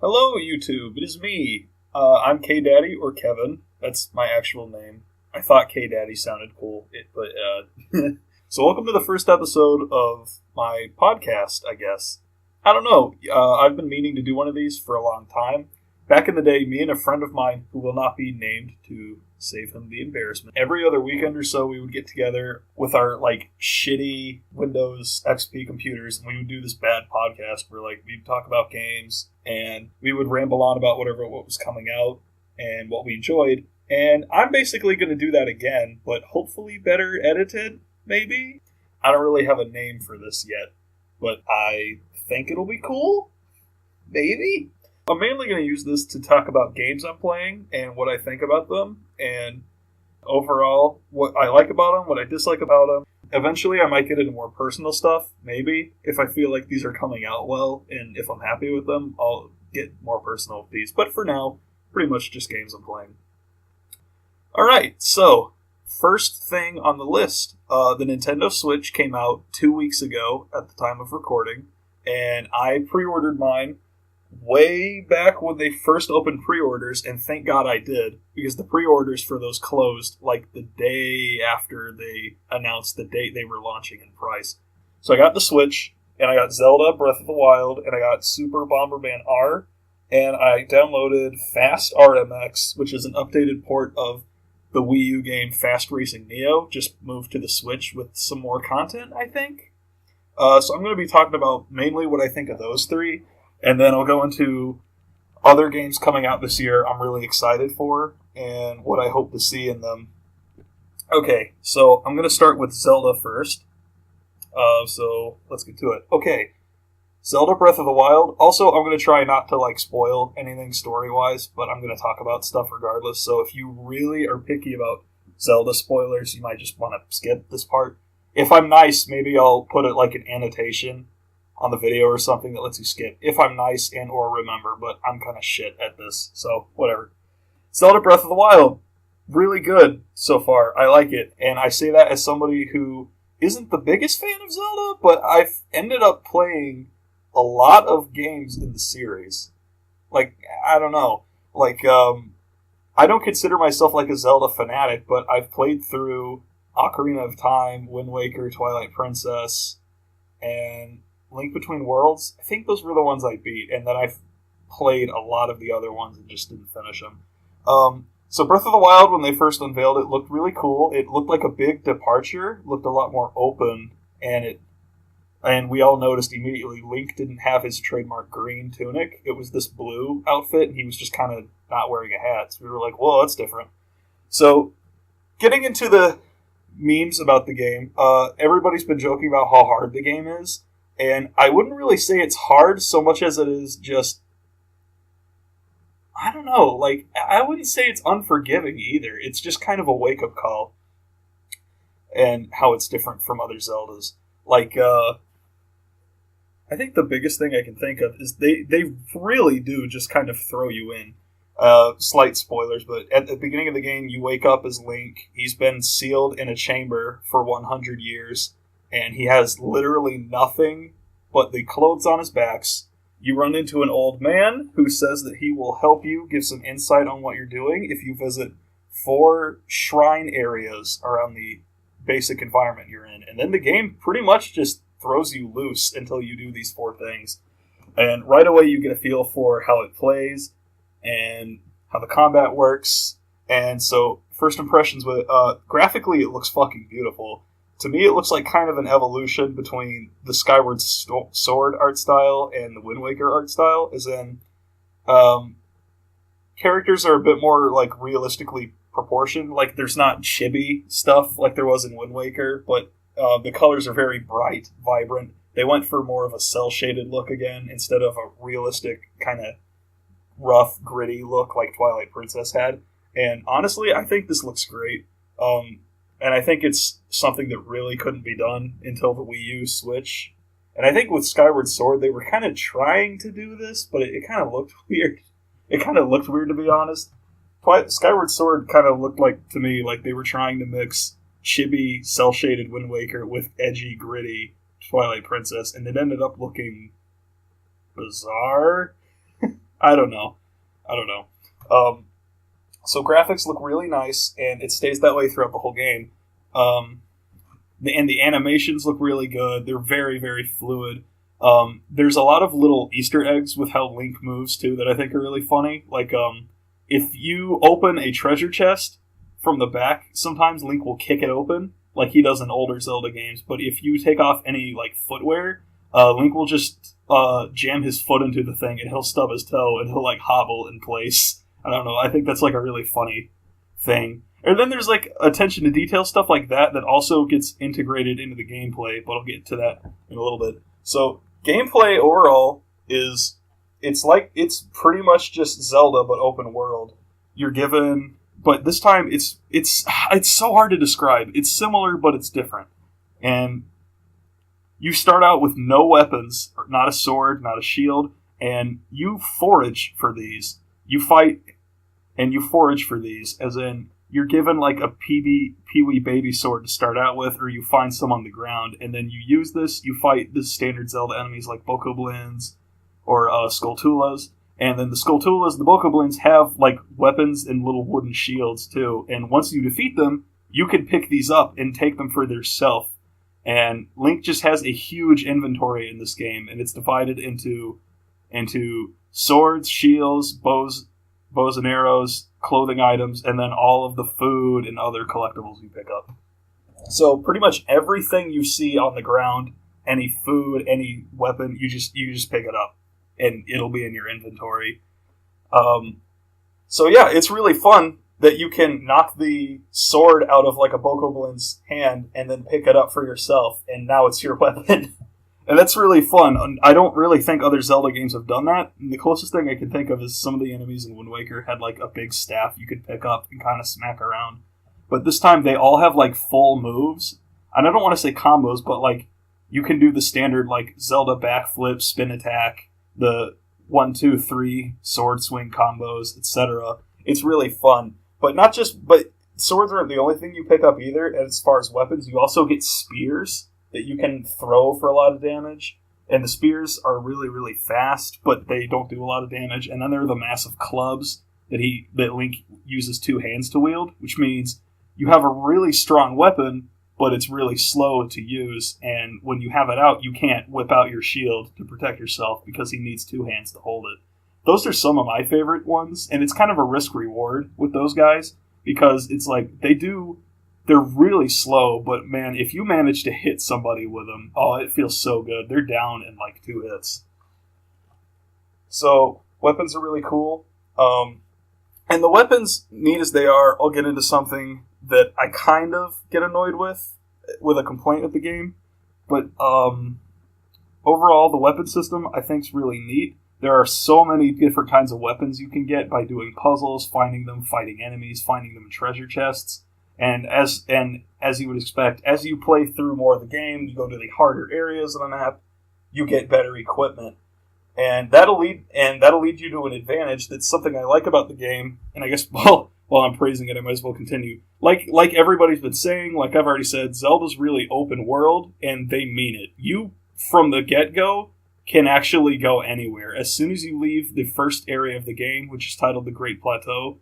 Hello, YouTube. It is me. I'm KDaddy, or Kevin. That's my actual name. I thought KDaddy sounded cool, So welcome to the first episode of my podcast, I guess. I don't know. I've been meaning to do one of these for a long time. Back in the day, me and a friend of mine, who will not be named to save him the embarrassment, every other weekend or so we would get together with our, shitty Windows XP computers, and we would do this bad podcast where, we'd talk about games, and we would ramble on about what was coming out and what we enjoyed. And I'm basically going to do that again, but hopefully better edited, maybe? I don't really have a name for this yet, but I think it'll be cool? Maybe? I'm mainly going to use this to talk about games I'm playing and what I think about them, and overall, what I like about them, what I dislike about them. Eventually, I might get into more personal stuff, maybe. If I feel like these are coming out well, and if I'm happy with them, I'll get more personal with these. But for now, pretty much just games I'm playing. Alright, so, first thing on the list, the Nintendo Switch came out 2 weeks ago at the time of recording, and I pre-ordered mine way back when they first opened pre-orders, and thank God I did, because the pre-orders for those closed the day after they announced the date they were launching in price. So I got the Switch, and I got Zelda Breath of the Wild, and I got Super Bomberman R, and I downloaded Fast RMX, which is an updated port of the Wii U game Fast Racing Neo, just moved to the Switch with some more content, I think. So I'm going to be talking about mainly what I think of those three, and then I'll go into other games coming out this year I'm really excited for, and what I hope to see in them. Okay, so I'm going to start with Zelda first. So let's get to it. Okay, Zelda Breath of the Wild. Also, I'm going to try not to spoil anything story-wise, but I'm going to talk about stuff regardless. So if you really are picky about Zelda spoilers, you might just want to skip this part. If I'm nice, maybe I'll put it an annotation on the video or something that lets you skip, if I'm nice and or remember, but I'm kind of shit at this, so whatever. Zelda Breath of the Wild, really good so far. I like it, and I say that as somebody who isn't the biggest fan of Zelda, but I've ended up playing a lot of games in the series. I don't know. I don't consider myself a Zelda fanatic, but I've played through Ocarina of Time, Wind Waker, Twilight Princess, and Link Between Worlds. I think those were the ones I beat, and then I've played a lot of the other ones and just didn't finish them. So Breath of the Wild, when they first unveiled it, looked really cool. It looked like a big departure, looked a lot more open, and we all noticed immediately Link didn't have his trademark green tunic. It was this blue outfit, and he was just kind of not wearing a hat. So we were like, whoa, that's different. So, getting into the memes about the game, everybody's been joking about how hard the game is, and I wouldn't really say it's hard so much as it is just, I don't know, I wouldn't say it's unforgiving either. It's just kind of a wake-up call, and how it's different from other Zeldas. I think the biggest thing I can think of is they really do just kind of throw you in. Slight spoilers, but at the beginning of the game, you wake up as Link. He's been sealed in a chamber for 100 years, and he has literally nothing but the clothes on his backs. You run into an old man who says that he will help you, give some insight on what you're doing if you visit 4 shrine areas around the basic environment you're in. And then the game pretty much just throws you loose until you do these 4 things. And right away you get a feel for how it plays and how the combat works. And so, first impressions with graphically, it looks fucking beautiful. To me, it looks like kind of an evolution between the Skyward Sword art style and the Wind Waker art style, as in characters are a bit more realistically proportioned. There's not chibi stuff like there was in Wind Waker, but the colors are very bright, vibrant. They went for more of a cel-shaded look again, instead of a realistic kind of rough, gritty look like Twilight Princess had. And honestly, I think this looks great. And I think it's something that really couldn't be done until the Wii U Switch. And I think with Skyward Sword, they were kind of trying to do this, but it kind of looked weird. It kind of looked weird, to be honest. Skyward Sword kind of looked to me like they were trying to mix chibi, cel-shaded Wind Waker with edgy, gritty Twilight Princess, and it ended up looking bizarre. I don't know. Um, so graphics look really nice, and it stays that way throughout the whole game. And the animations look really good. They're very, very fluid. There's a lot of little Easter eggs with how Link moves, too, that I think are really funny. Like, if you open a treasure chest from the back, sometimes Link will kick it open, like he does in older Zelda games. But if you take off any, like, footwear, Link will just jam his foot into the thing, and he'll stub his toe, and he'll, like, hobble in place. I don't know. I think that's, like, a really funny thing. And then there's, like, attention to detail stuff like that also gets integrated into the gameplay, but I'll get to that in a little bit. So, gameplay overall it's pretty much just Zelda, but open world. You're given... But this time, it's so hard to describe. It's similar, but it's different. And you start out with no weapons, not a sword, not a shield, and you forage for these. You fight, and you forage for these, as in, you're given like a Pee-wee baby sword to start out with, or you find some on the ground, and then you use this, you fight the standard Zelda enemies like Bokoblins, or Skulltulas. And then the Skulltulas, the Bokoblins, have, like, weapons and little wooden shields, too. And once you defeat them, you can pick these up and take them for yourself. And Link just has a huge inventory in this game, and it's divided into swords, shields, bows and arrows, clothing items, and then all of the food and other collectibles you pick up. So pretty much everything you see on the ground, any food, any weapon, you just pick it up. And it'll be in your inventory. So yeah, it's really fun that you can knock the sword out of like a Bokoblin's hand and then pick it up for yourself, and now it's your weapon. And that's really fun. I don't really think other Zelda games have done that. And the closest thing I can think of is some of the enemies in Wind Waker had like a big staff you could pick up and kind of smack around. But this time they all have like full moves. And I don't want to say combos, but like you can do the standard like Zelda backflip, spin attack, the 1, 2, 3 sword swing combos, etc. It's really fun. But swords aren't the only thing you pick up either. As far as weapons, you also get spears that you can throw for a lot of damage. And the spears are really, really fast, but they don't do a lot of damage. And then there are the massive clubs that Link uses 2 hands to wield, which means you have a really strong weapon, but it's really slow to use, and when you have it out, you can't whip out your shield to protect yourself because he needs 2 hands to hold it. Those are some of my favorite ones, and it's kind of a risk-reward with those guys, because it's like, they're really slow, but man, if you manage to hit somebody with them, oh, it feels so good. They're down in like 2 hits. So, weapons are really cool. And the weapons, neat as they are, I'll get into something that I kind of get annoyed with a complaint of the game. But overall, the weapon system I think is really neat. There are so many different kinds of weapons you can get by doing puzzles, finding them, fighting enemies, finding them in treasure chests. And as you would expect, as you play through more of the game, you go to the harder areas of the map, you get better equipment. And that'll lead you to an advantage. That's something I like about the game. And I guess, while I'm praising it, I might as well continue. Like everybody's been saying, like I've already said, Zelda's really open world, and they mean it. You, from the get-go, can actually go anywhere. As soon as you leave the first area of the game, which is titled the Great Plateau,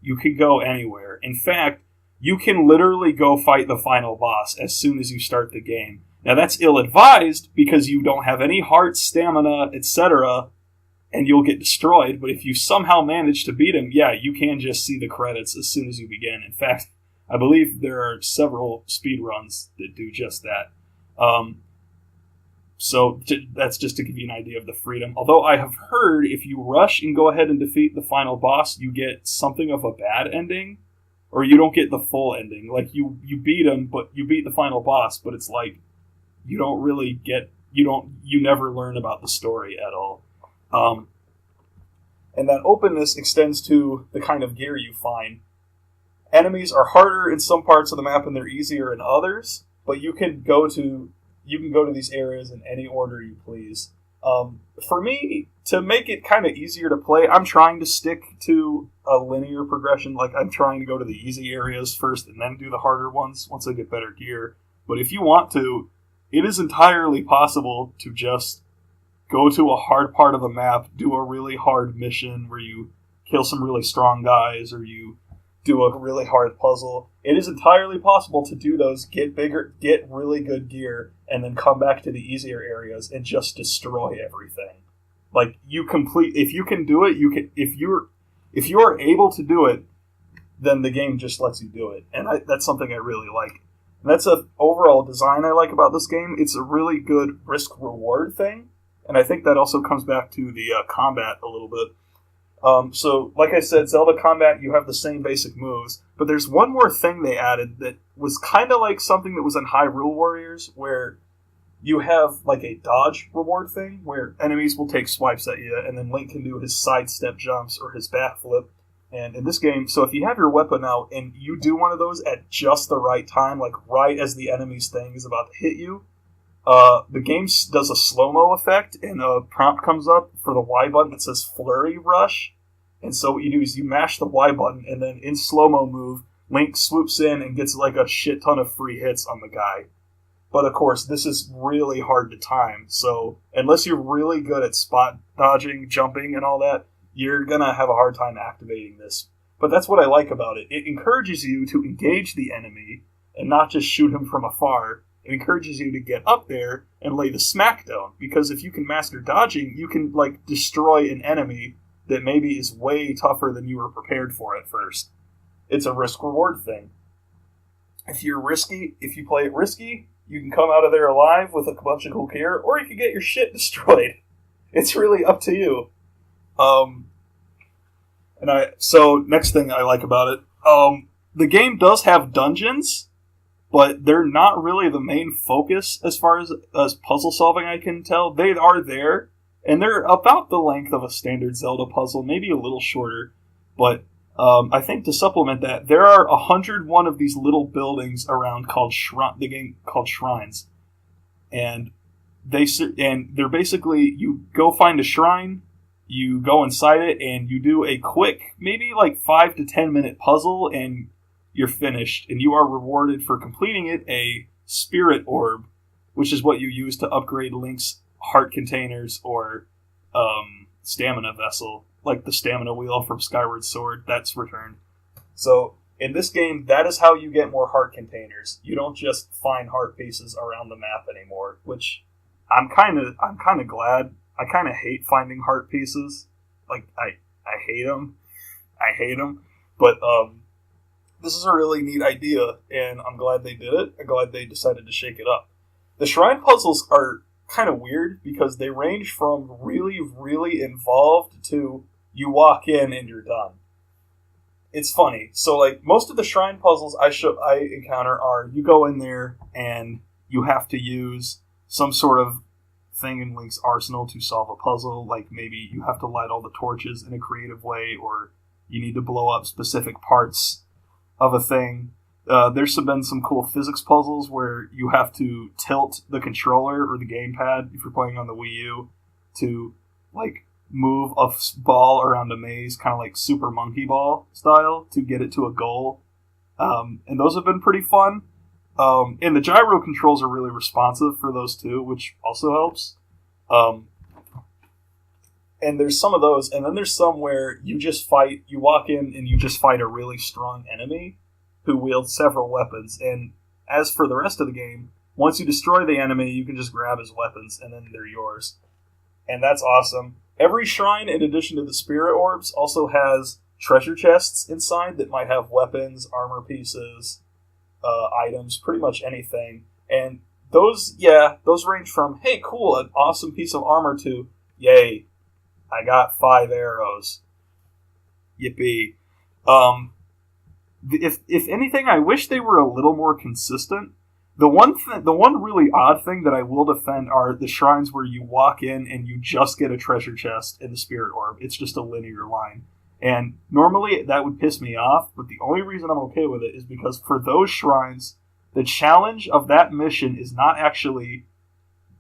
you can go anywhere. In fact, you can literally go fight the final boss as soon as you start the game. Now that's ill-advised because you don't have any heart, stamina, etc., and you'll get destroyed, but if you somehow manage to beat him, yeah, you can just see the credits as soon as you begin. In fact, I believe there are several speedruns that do just that. So that's just to give you an idea of the freedom. Although I have heard if you rush and go ahead and defeat the final boss, you get something of a bad ending, or you don't get the full ending. Like, you beat him, but you beat the final boss, but it's like, you don't really get, you never learn about the story at all. And that openness extends to the kind of gear you find. Enemies are harder in some parts of the map and they're easier in others, but you can go to these areas in any order you please. For me, to make it kind of easier to play, I'm trying to stick to a linear progression. Like, I'm trying to go to the easy areas first and then do the harder ones once I get better gear. But if you want to, it is entirely possible to just go to a hard part of the map, do a really hard mission where you kill some really strong guys, or you do a really hard puzzle. It is entirely possible to do those, get bigger, get really good gear, and then come back to the easier areas and just destroy everything. Like, if you can do it, if you are able to do it, then the game just lets you do it. And that's something I really like. And that's an overall design I like about this game. It's a really good risk-reward thing. And I think that also comes back to the combat a little bit. So, like I said, Zelda combat, you have the same basic moves. But there's one more thing they added that was kind of like something that was in Hyrule Warriors, where you have like a dodge reward thing, where enemies will take swipes at you, and then Link can do his sidestep jumps or his backflip. And in this game, so if you have your weapon out and you do one of those at just the right time, like right as the enemy's thing is about to hit you, the game does a slow-mo effect, and a prompt comes up for the Y button that says Flurry Rush. And so what you do is you mash the Y button, and then in slow-mo move, Link swoops in and gets like a shit ton of free hits on the guy. But of course, this is really hard to time, so unless you're really good at spot dodging, jumping, and all that, you're going to have a hard time activating this. But that's what I like about it. It encourages you to engage the enemy and not just shoot him from afar. It encourages you to get up there and lay the smackdown, because if you can master dodging, you can like destroy an enemy that maybe is way tougher than you were prepared for at first. It's a risk-reward thing. If you play it risky, you can come out of there alive with a bunch of cool gear, or you can get your shit destroyed. It's really up to you. So next thing I like about it, the game does have dungeons, but they're not really the main focus as far as puzzle solving I can tell. They are there, and they're about the length of a standard Zelda puzzle, maybe a little shorter, but I think to supplement that, there are 101 of these little buildings around the game called shrines, and they're basically, you go find a shrine, you go inside it, and you do a quick, maybe like 5 to 10 minute puzzle, and you're finished, and you are rewarded for completing it a spirit orb, which is what you use to upgrade Link's heart containers or stamina vessel, like the stamina wheel from Skyward Sword. That's returned. So in this game, that is how you get more heart containers. You don't just find heart pieces around the map anymore, which I'm kind of glad. I kind of hate finding heart pieces. Like, I hate them. But this is a really neat idea, and I'm glad they did it. I'm glad they decided to shake it up. The shrine puzzles are kind of weird because they range from really, really involved to you walk in and you're done. It's funny. So, like, most of the shrine puzzles I encounter are you go in there and you have to use some sort of thing in Link's arsenal to solve a puzzle. Like, maybe you have to light all the torches in a creative way, or you need to blow up specific parts of a thing. There's been some cool physics puzzles where you have to tilt the controller or the gamepad, if you're playing on the Wii U, to like move a ball around a maze, kind of like Super Monkey Ball style, to get it to a goal. And those have been pretty fun. And the gyro controls are really responsive for those too, which also helps. And there's some of those, and then there's some where you walk in and you just fight a really strong enemy who wields several weapons. And as for the rest of the game, once you destroy the enemy, you can just grab his weapons and then they're yours. And that's awesome. Every shrine, in addition to the spirit orbs, also has treasure chests inside that might have weapons, armor pieces, items, pretty much anything. And those range from, hey, cool, an awesome piece of armor, to, yay, I got 5 arrows. Yippee. If anything, I wish they were a little more consistent. The one really odd thing that I will defend are the shrines where you walk in and you just get a treasure chest and the spirit orb. It's just a linear line. And normally that would piss me off, but the only reason I'm okay with it is because for those shrines, the challenge of that mission is not actually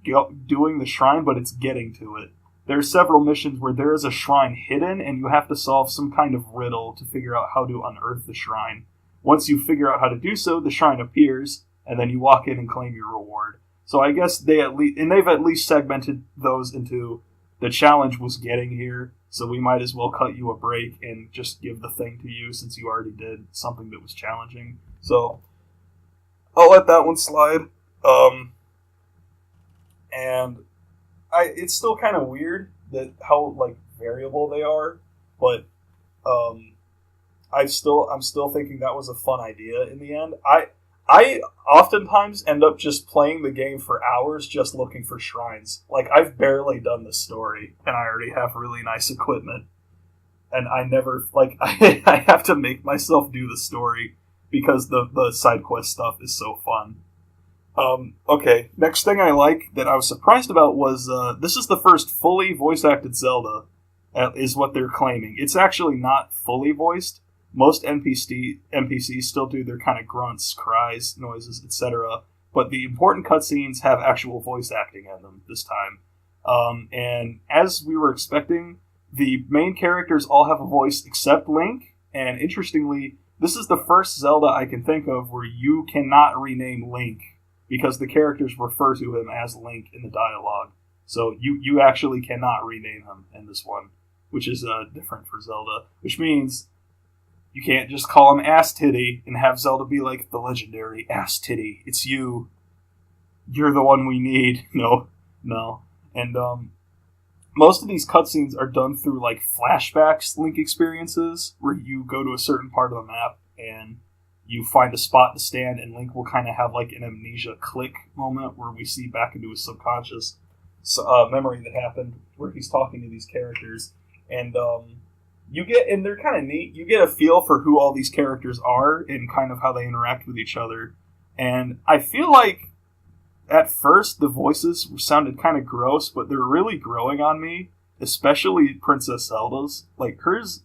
doing the shrine, but it's getting to it. There are several missions where there is a shrine hidden, and you have to solve some kind of riddle to figure out how to unearth the shrine. Once you figure out how to do so, the shrine appears, and then you walk in and claim your reward. So I guess they've at least segmented those into the challenge was getting here, so we might as well cut you a break and just give the thing to you since you already did something that was challenging. So I'll let that one slide. And it's still kind of weird that how like variable they are, but I'm still thinking that was a fun idea in the end. I oftentimes end up just playing the game for hours just looking for shrines. Like, I've barely done this story, and I already have really nice equipment. And I never, like, I have to make myself do the story because the side quest stuff is so fun. Okay, next thing I like that I was surprised about was, this is the first fully voice-acted Zelda, is what they're claiming. It's actually not fully voiced. Most NPCs still do their kind of grunts, cries, noises, etc. But the important cutscenes have actual voice acting in them this time. And as we were expecting, the main characters all have a voice except Link. And interestingly, this is the first Zelda I can think of where you cannot rename Link because the characters refer to him as Link in the dialogue. So you actually cannot rename him in this one, which is different for Zelda. Which means you can't just call him Ass Titty and have Zelda be like, the legendary Ass Titty. It's you. You're the one we need. No. And most of these cutscenes are done through like flashbacks Link experiences, where you go to a certain part of the map and you find a spot to stand, and Link will kind of have like an amnesia click moment where we see back into his subconscious memory that happened, where he's talking to these characters. And and they're kind of neat. You get a feel for who all these characters are and kind of how they interact with each other. And I feel like at first the voices sounded kind of gross, but they're really growing on me, especially Princess Zelda's. Like hers,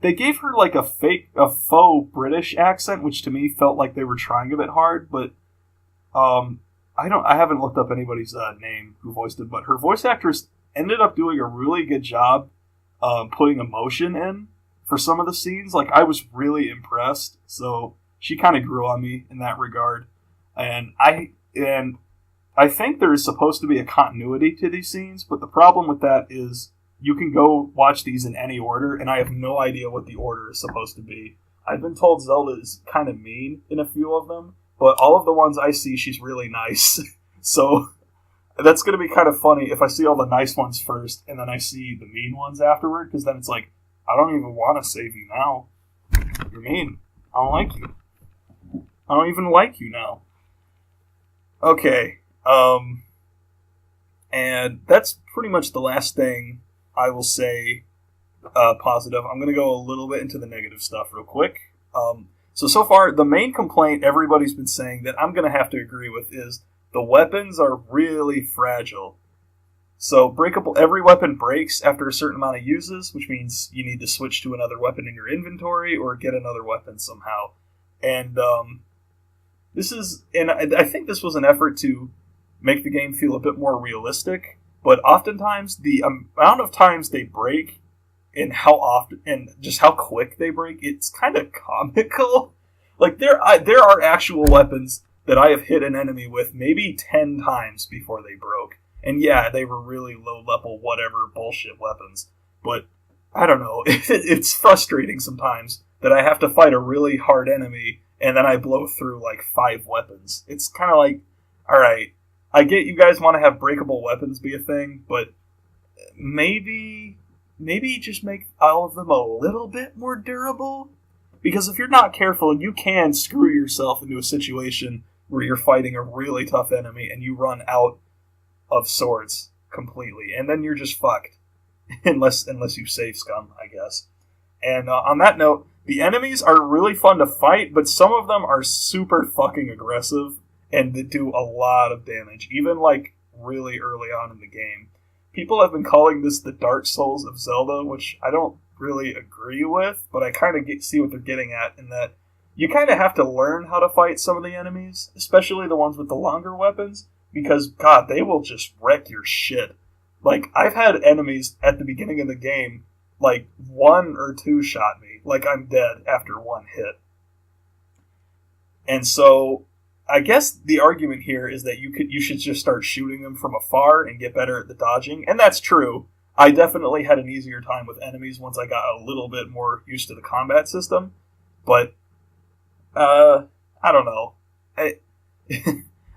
they gave her like a faux British accent, which to me felt like they were trying a bit hard. But I haven't looked up anybody's name who voiced it, but her voice actress ended up doing a really good job putting emotion in for some of the scenes. Like, I was really impressed. So she kind of grew on me in that regard. And I think there is supposed to be a continuity to these scenes, but the problem with that is you can go watch these in any order, and I have no idea what the order is supposed to be. I've been told Zelda is kind of mean in a few of them, but all of the ones I see, she's really nice. So that's going to be kind of funny if I see all the nice ones first, and then I see the mean ones afterward, because then it's like, I don't even want to save you now. You're mean. I don't like you. I don't even like you now. Okay. And that's pretty much the last thing I will say positive. I'm going to go a little bit into the negative stuff real quick. So far, the main complaint everybody's been saying that I'm going to have to agree with is the weapons are really fragile. So every weapon breaks after a certain amount of uses, which means you need to switch to another weapon in your inventory or get another weapon somehow. And I think this was an effort to make the game feel a bit more realistic, but oftentimes the amount of times they break and how often and just how quick they break, it's kind of comical. Like, there are actual weapons that I have hit an enemy with maybe 10 times before they broke. And yeah, they were really low-level whatever bullshit weapons. But, I don't know, it's frustrating sometimes that I have to fight a really hard enemy and then I blow through like 5 weapons. It's kind of like, alright, I get you guys want to have breakable weapons be a thing, but maybe just make all of them a little bit more durable? Because if you're not careful, you can screw yourself into a situation where you're fighting a really tough enemy and you run out of swords completely, and then you're just fucked. unless you save scum, I guess. And on that note, the enemies are really fun to fight, but some of them are super fucking aggressive, and they do a lot of damage, even like really early on in the game. People have been calling this the Dark Souls of Zelda, which I don't really agree with, but I kind of see what they're getting at in that you kind of have to learn how to fight some of the enemies, especially the ones with the longer weapons, because, God, they will just wreck your shit. Like, I've had enemies at the beginning of the game, like, 1 or 2 shot me, like I'm dead after 1 hit. And so, I guess the argument here is that you should just start shooting them from afar and get better at the dodging, and that's true. I definitely had an easier time with enemies once I got a little bit more used to the combat system, but I don't know.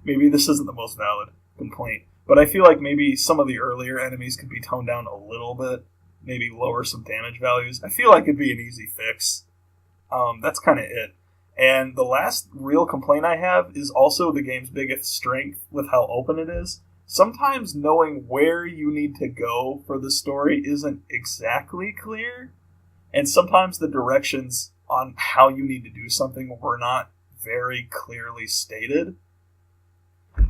Maybe this isn't the most valid complaint, but I feel like maybe some of the earlier enemies could be toned down a little bit, maybe lower some damage values. I feel like it'd be an easy fix. That's kind of it. And the last real complaint I have is also the game's biggest strength with how open it is. Sometimes knowing where you need to go for the story isn't exactly clear, and sometimes the directions on how you need to do something were not very clearly stated.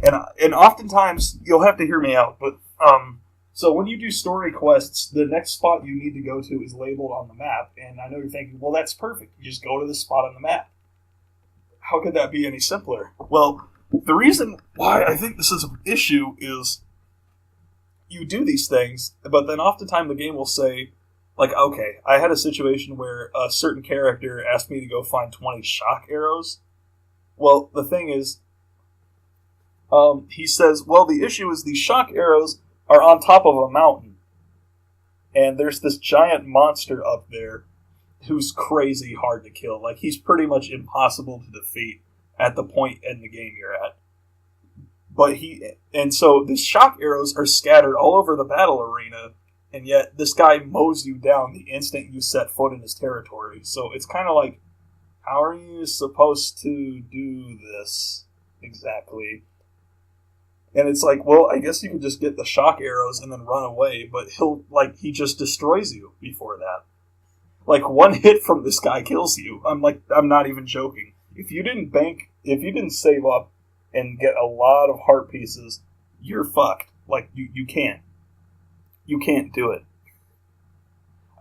And oftentimes, you'll have to hear me out, but so when you do story quests, the next spot you need to go to is labeled on the map, and I know you're thinking, well, that's perfect. You just go to the spot on the map. How could that be any simpler? Well, the reason why I think this is an issue is you do these things, but then oftentimes the game will say, like, okay, I had a situation where a certain character asked me to go find 20 shock arrows. Well, the thing is, he says, well, the issue is these shock arrows are on top of a mountain, and there's this giant monster up there who's crazy hard to kill. Like, he's pretty much impossible to defeat at the point in the game you're at. And so these shock arrows are scattered all over the battle arena, and yet this guy mows you down the instant you set foot in his territory. So it's kind of like, how are you supposed to do this exactly? And it's like, well, I guess you can just get the shock arrows and then run away, but he just destroys you before that. Like, one hit from this guy kills you. I'm not even joking. If you didn't save up and get a lot of heart pieces, you're fucked. Like, you can't do it.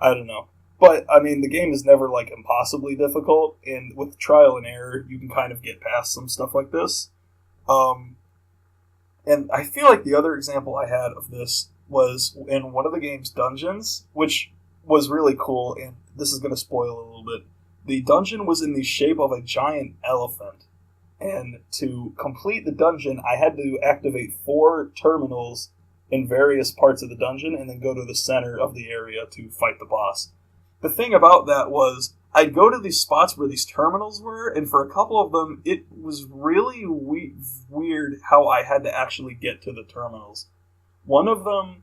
I don't know. But, I mean, the game is never, like, impossibly difficult, and with trial and error, you can kind of get past some stuff like this. And I feel like the other example I had of this was in one of the game's dungeons, which was really cool, and this is going to spoil a little bit. The dungeon was in the shape of a giant elephant, and to complete the dungeon, I had to activate 4 terminals in various parts of the dungeon, and then go to the center of the area to fight the boss. The thing about that was, I'd go to these spots where these terminals were, and for a couple of them, it was really weird how I had to actually get to the terminals. One of them,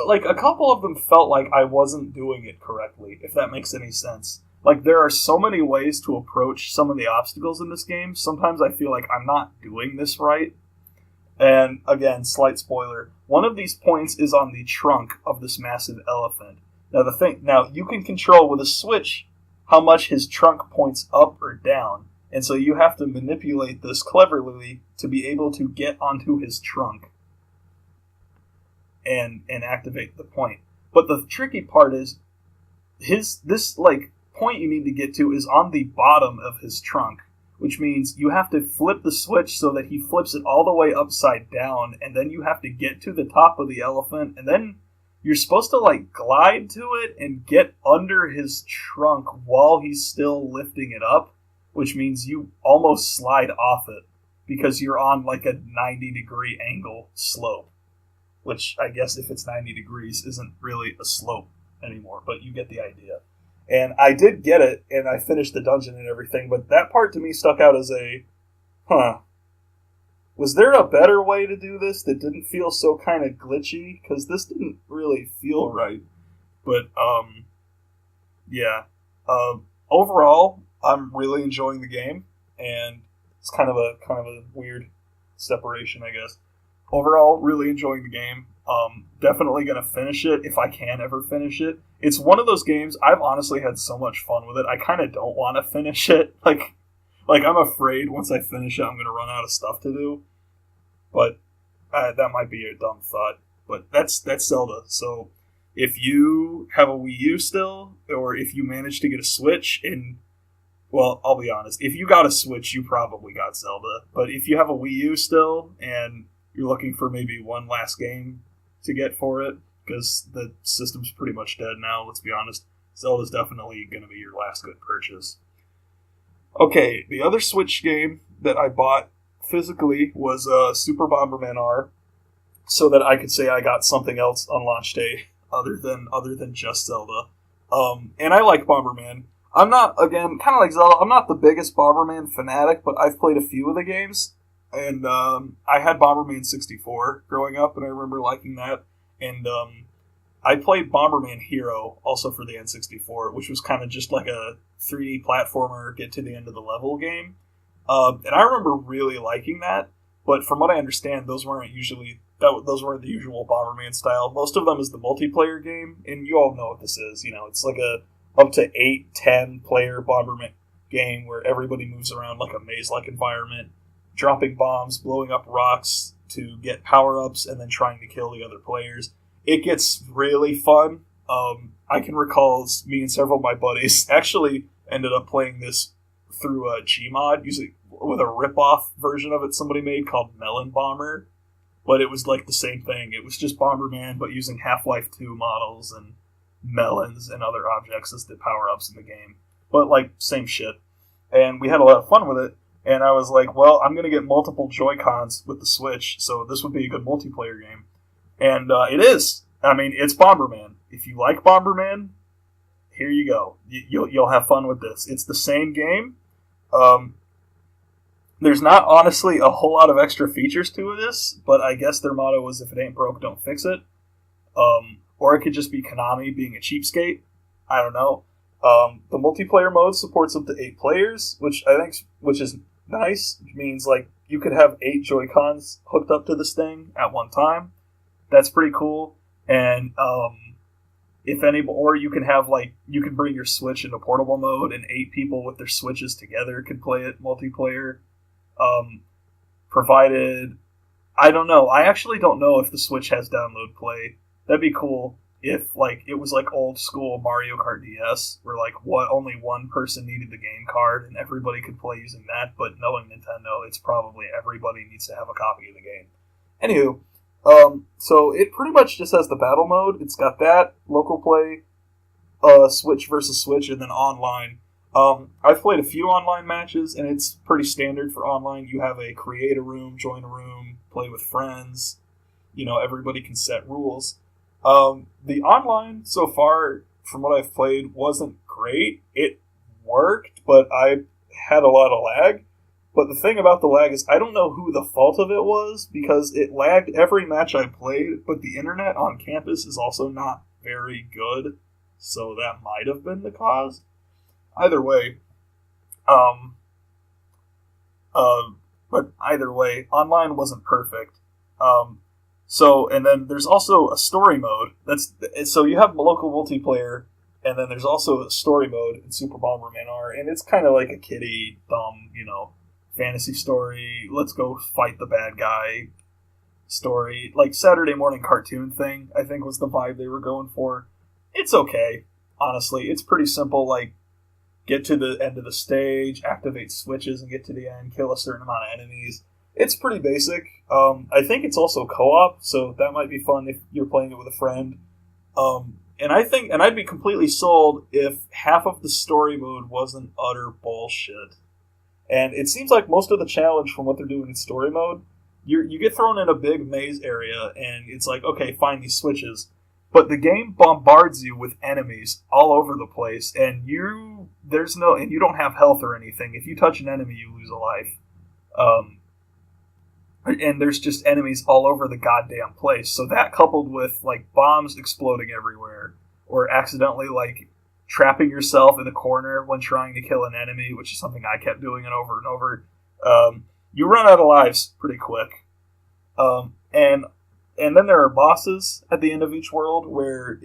like, a couple of them felt like I wasn't doing it correctly, if that makes any sense. Like, there are so many ways to approach some of the obstacles in this game, sometimes I feel like I'm not doing this right. And, again, slight spoiler, one of these points is on the trunk of this massive elephant. Now, you can control with a switch how much his trunk points up or down, and so you have to manipulate this cleverly to be able to get onto his trunk and activate the point. But the tricky part is, this point you need to get to is on the bottom of his trunk, which means you have to flip the switch so that he flips it all the way upside down, and then you have to get to the top of the elephant, and then you're supposed to, glide to it and get under his trunk while he's still lifting it up, which means you almost slide off it because you're on, a 90-degree angle slope, which I guess if it's 90 degrees isn't really a slope anymore, but you get the idea. And I did get it, and I finished the dungeon and everything, but that part to me stuck out as was there a better way to do this that didn't feel so kind of glitchy? Because this didn't really feel right. But, yeah. Overall, I'm really enjoying the game, and it's kind of a weird separation, I guess. Overall, really enjoying the game. Definitely going to finish it if I can ever finish it. It's one of those games, I've honestly had so much fun with it, I kind of don't want to finish it. Like, I'm afraid once I finish it, I'm going to run out of stuff to do. But that might be a dumb thought. But that's Zelda. So if you have a Wii U still, or if you manage to get a Switch, well, I'll be honest, if you got a Switch, you probably got Zelda. But if you have a Wii U still, and you're looking for maybe one last game to get for it, because the system's pretty much dead now, let's be honest, Zelda's definitely going to be your last good purchase. Okay, the other Switch game that I bought physically was Super Bomberman R, so that I could say I got something else on launch day other than just Zelda. And I like Bomberman. I'm not, again, kind of like Zelda, I'm not the biggest Bomberman fanatic, but I've played a few of the games. And I had Bomberman 64 growing up, and I remember liking that. And I played Bomberman Hero, also for the N64, which was kind of just like a 3D platformer, get to the end of the level game. And I remember really liking that, but from what I understand, those weren't the usual Bomberman style. Most of them is the multiplayer game, and you all know what this is. You know, it's like a up to 8-10 player Bomberman game where everybody moves around like a maze-like environment, dropping bombs, blowing up rocks to get power-ups, and then trying to kill the other players. It gets really fun. I can recall me and several of my buddies actually ended up playing this through a Gmod, using with a rip-off version of it somebody made called Melon Bomber. But it was like the same thing. It was just Bomberman, but using Half-Life 2 models and melons and other objects as the power-ups in the game. But, like, same shit. And we had a lot of fun with it. And I was like, well, I'm going to get multiple Joy-Cons with the Switch, so this would be a good multiplayer game. And it is. I mean, it's Bomberman. If you like Bomberman, here you go. You'll have fun with this. It's the same game. There's not, honestly, a whole lot of extra features to this, but I guess their motto was, if it ain't broke, don't fix it. Or it could just be Konami being a cheapskate. I don't know. The multiplayer mode supports up to 8 players, which is nice. Which means, like, you could have 8 Joy-Cons hooked up to this thing at one time. That's pretty cool. And, or you can have, like, you can bring your Switch into portable mode, and 8 people with their Switches together could play it multiplayer. Provided, I don't know. I actually don't know if the Switch has download play. That'd be cool if, like, it was like old school Mario Kart DS, where, like, only one person needed the game card and everybody could play using that. But knowing Nintendo, it's probably everybody needs to have a copy of the game. Anywho, so it pretty much just has the battle mode. It's got that, local play, Switch versus Switch, and then online. I've played a few online matches, and it's pretty standard for online. You have a create a room, join a room, play with friends. You know, everybody can set rules. The online, so far, from what I've played, wasn't great. It worked, but I had a lot of lag. But the thing about the lag is I don't know who the fault of it was, because it lagged every match I played, but the internet on campus is also not very good, so that might have been the cause. Either way, online wasn't perfect. And then there's also a story mode. So you have local multiplayer, and then there's also a story mode in Super Bomberman R, and it's kind of like a kiddie, dumb, fantasy story. Let's go fight the bad guy story. Like Saturday morning cartoon thing, I think was the vibe they were going for. It's okay, honestly. It's pretty simple, like, get to the end of the stage, activate switches, and get to the end, kill a certain amount of enemies. It's pretty basic. I think it's also co-op, so that might be fun if you're playing it with a friend. And I'd be completely sold if half of the story mode wasn't utter bullshit. And it seems like most of the challenge from what they're doing in story mode, you get thrown in a big maze area, and it's like, okay, find these switches. But the game bombards you with enemies all over the place, and you don't have health or anything. If you touch an enemy, you lose a life. And there's just enemies all over the goddamn place. So that, coupled with, like, bombs exploding everywhere, or accidentally, like, trapping yourself in a corner when trying to kill an enemy, which is something I kept doing it over and over, you run out of lives pretty quick. And then there are bosses at the end of each world where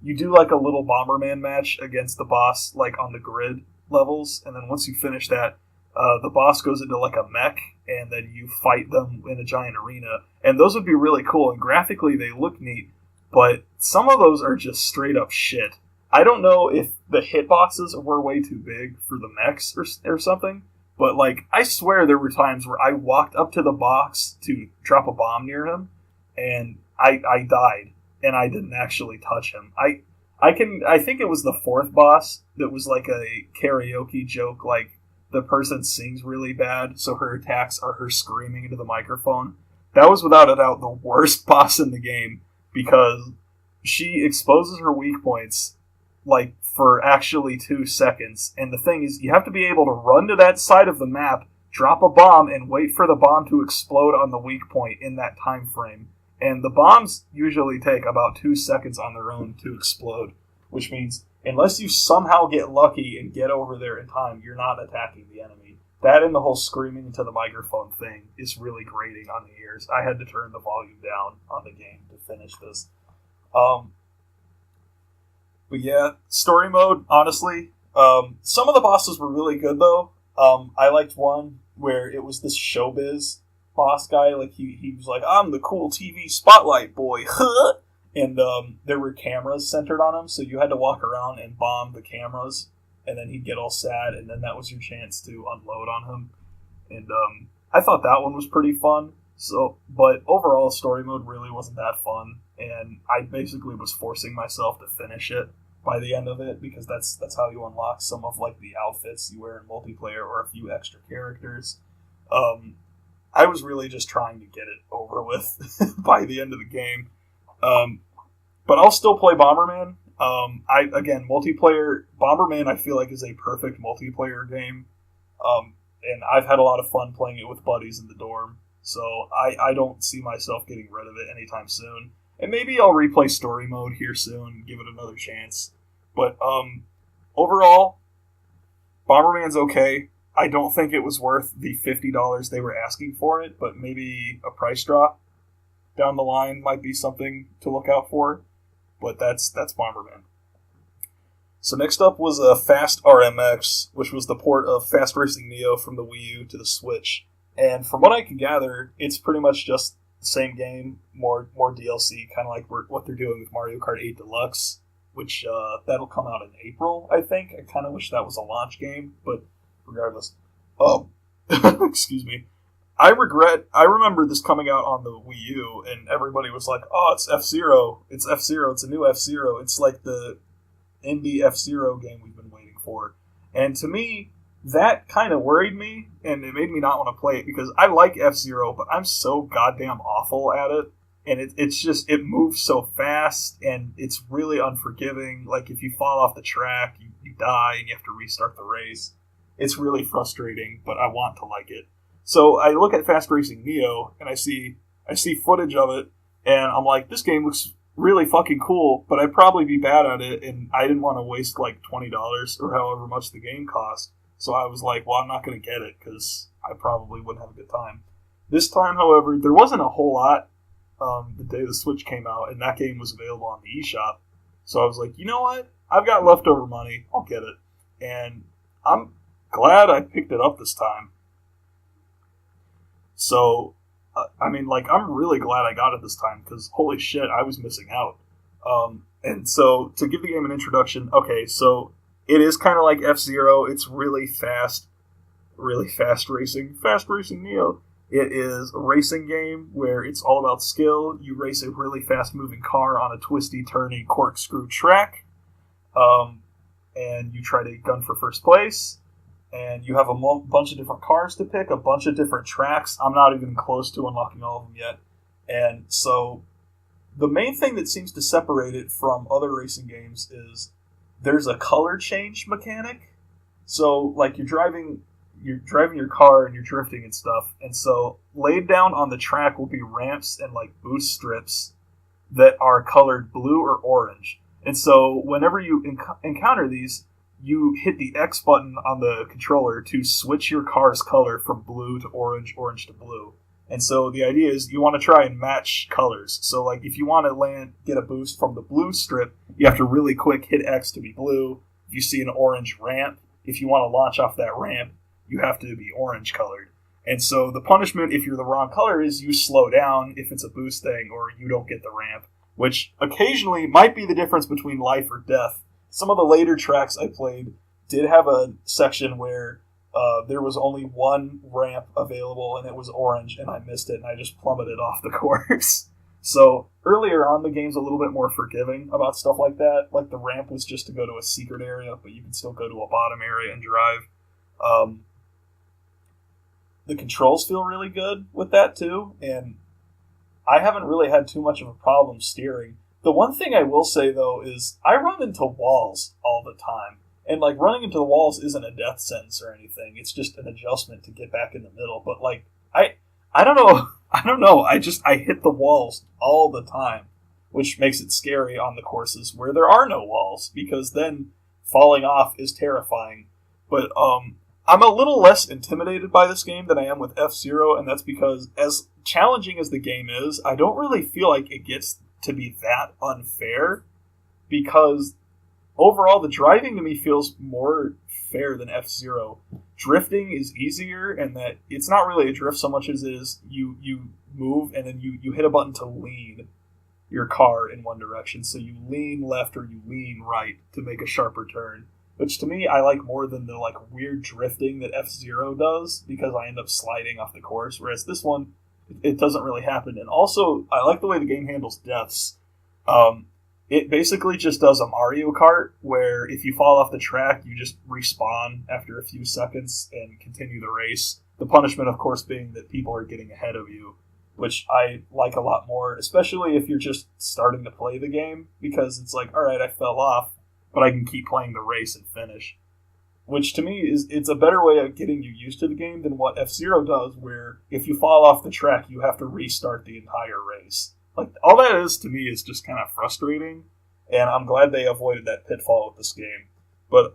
you do like a little Bomberman match against the boss, like on the grid levels, and then once you finish that, the boss goes into like a mech, and then you fight them in a giant arena. And those would be really cool, and graphically they look neat, but some of those are just straight up shit. I don't know if the hitboxes were way too big for the mechs or something, but, like, I swear there were times where I walked up to the box to drop a bomb near him, and I died, and I didn't actually touch him. I think it was the fourth boss that was like a karaoke joke, like, the person sings really bad, so her attacks are her screaming into the microphone. That was without a doubt the worst boss in the game, because she exposes her weak points like for actually 2 seconds. And the thing is, you have to be able to run to that side of the map, drop a bomb, and wait for the bomb to explode on the weak point in that time frame. And the bombs usually take about 2 seconds on their own to explode, which means unless you somehow get lucky and get over there in time, you're not attacking the enemy. That and the whole screaming into the microphone thing is really grating on the ears. I had to turn the volume down on the game to finish this. But yeah, story mode, honestly, some of the bosses were really good, though. I liked one where it was this showbiz boss guy. Like, he was like, I'm the cool TV spotlight boy, and there were cameras centered on him, so you had to walk around and bomb the cameras, and then he'd get all sad, and then that was your chance to unload on him. And I thought that one was pretty fun. But overall, story mode really wasn't that fun, and I basically was forcing myself to finish it by the end of it, because that's how you unlock some of like the outfits you wear in multiplayer or a few extra characters. I was really just trying to get it over with by the end of the game. But I'll still play Bomberman. Multiplayer Bomberman I feel like is a perfect multiplayer game, and I've had a lot of fun playing it with buddies in the dorm. So I don't see myself getting rid of it anytime soon. And maybe I'll replay story mode here soon and give it another chance. But overall, Bomberman's okay. I don't think it was worth the $50 they were asking for it, but maybe a price drop down the line might be something to look out for. But that's Bomberman. So next up was Fast RMX, which was the port of Fast Racing Neo from the Wii U to the Switch. And from what I can gather, it's pretty much just the same game, more DLC, kind of like what they're doing with Mario Kart 8 Deluxe, which that'll come out in April, I think. I kind of wish that was a launch game, but regardless. Excuse me. I remember this coming out on the Wii U, and everybody was like, oh, it's F-Zero. It's F-Zero. It's a new F-Zero. It's like the indie F-Zero game we've been waiting for. And to me, that kind of worried me, and it made me not want to play it, because I like F-Zero, but I'm so goddamn awful at it. And it moves so fast, and it's really unforgiving. Like, if you fall off the track, you die, and you have to restart the race. It's really frustrating, but I want to like it. So I look at Fast Racing Neo, and I see footage of it, and I'm like, this game looks really fucking cool, but I'd probably be bad at it, and I didn't want to waste like $20 or however much the game cost. So I was like, well, I'm not going to get it, because I probably wouldn't have a good time. This time, however, there wasn't a whole lot the day the Switch came out, and that game was available on the eShop. So I was like, you know what? I've got leftover money. I'll get it. And I'm glad I picked it up this time. So, I'm really glad I got it this time, because holy shit, I was missing out. And so, to give the game an introduction, okay, so it is kind of like F-Zero. It's really fast racing. Fast Racing Neo. It is a racing game where it's all about skill. You race a really fast-moving car on a twisty, turny, corkscrew track. And you try to gun for first place. And you have a bunch of different cars to pick, a bunch of different tracks. I'm not even close to unlocking all of them yet. And so the main thing that seems to separate it from other racing games is there's a color change mechanic. So, like, you're driving your car and you're drifting and stuff. And so laid down on the track will be ramps and, like, boost strips that are colored blue or orange. And so whenever you encounter these, you hit the X button on the controller to switch your car's color from blue to orange, orange to blue. And so the idea is you want to try and match colors. So, like, if you want to get a boost from the blue strip, you have to really quick hit X to be blue. If you see an orange ramp, if you want to launch off that ramp, you have to be orange colored. And so the punishment, if you're the wrong color, is you slow down if it's a boost thing, or you don't get the ramp, which occasionally might be the difference between life or death. Some of the later tracks I played did have a section where there was only one ramp available, and it was orange, and I missed it, and I just plummeted off the course. So earlier on, the game's a little bit more forgiving about stuff like that. Like, the ramp was just to go to a secret area, but you can still go to a bottom area and drive. the controls feel really good with that too, and I haven't really had too much of a problem steering. The one thing I will say, though, is I run into walls all the time. And, like, running into the walls isn't a death sentence or anything. It's just an adjustment to get back in the middle. But, like, I don't know. I don't know. I hit the walls all the time, which makes it scary on the courses where there are no walls, because then falling off is terrifying. But I'm a little less intimidated by this game than I am with F-Zero, and that's because as challenging as the game is, I don't really feel like it gets to be that unfair, because overall the driving to me feels more fair than F-Zero. Drifting is easier, and that it's not really a drift so much as it is you move and then you hit a button to lean your car in one direction. So you lean left or you lean right to make a sharper turn, which to me I like more than the like weird drifting that F-Zero does, because I end up sliding off the course, whereas this one, it doesn't really happen. And also, I like the way the game handles deaths. It basically just does a Mario Kart, where if you fall off the track, you just respawn after a few seconds and continue the race. The punishment, of course, being that people are getting ahead of you, which I like a lot more, especially if you're just starting to play the game, because it's like, alright, I fell off, but I can keep playing the race and finish. Which to me it's a better way of getting you used to the game than what F-Zero does, where if you fall off the track, you have to restart the entire race. Like, all that is to me is just kind of frustrating, and I'm glad they avoided that pitfall with this game. But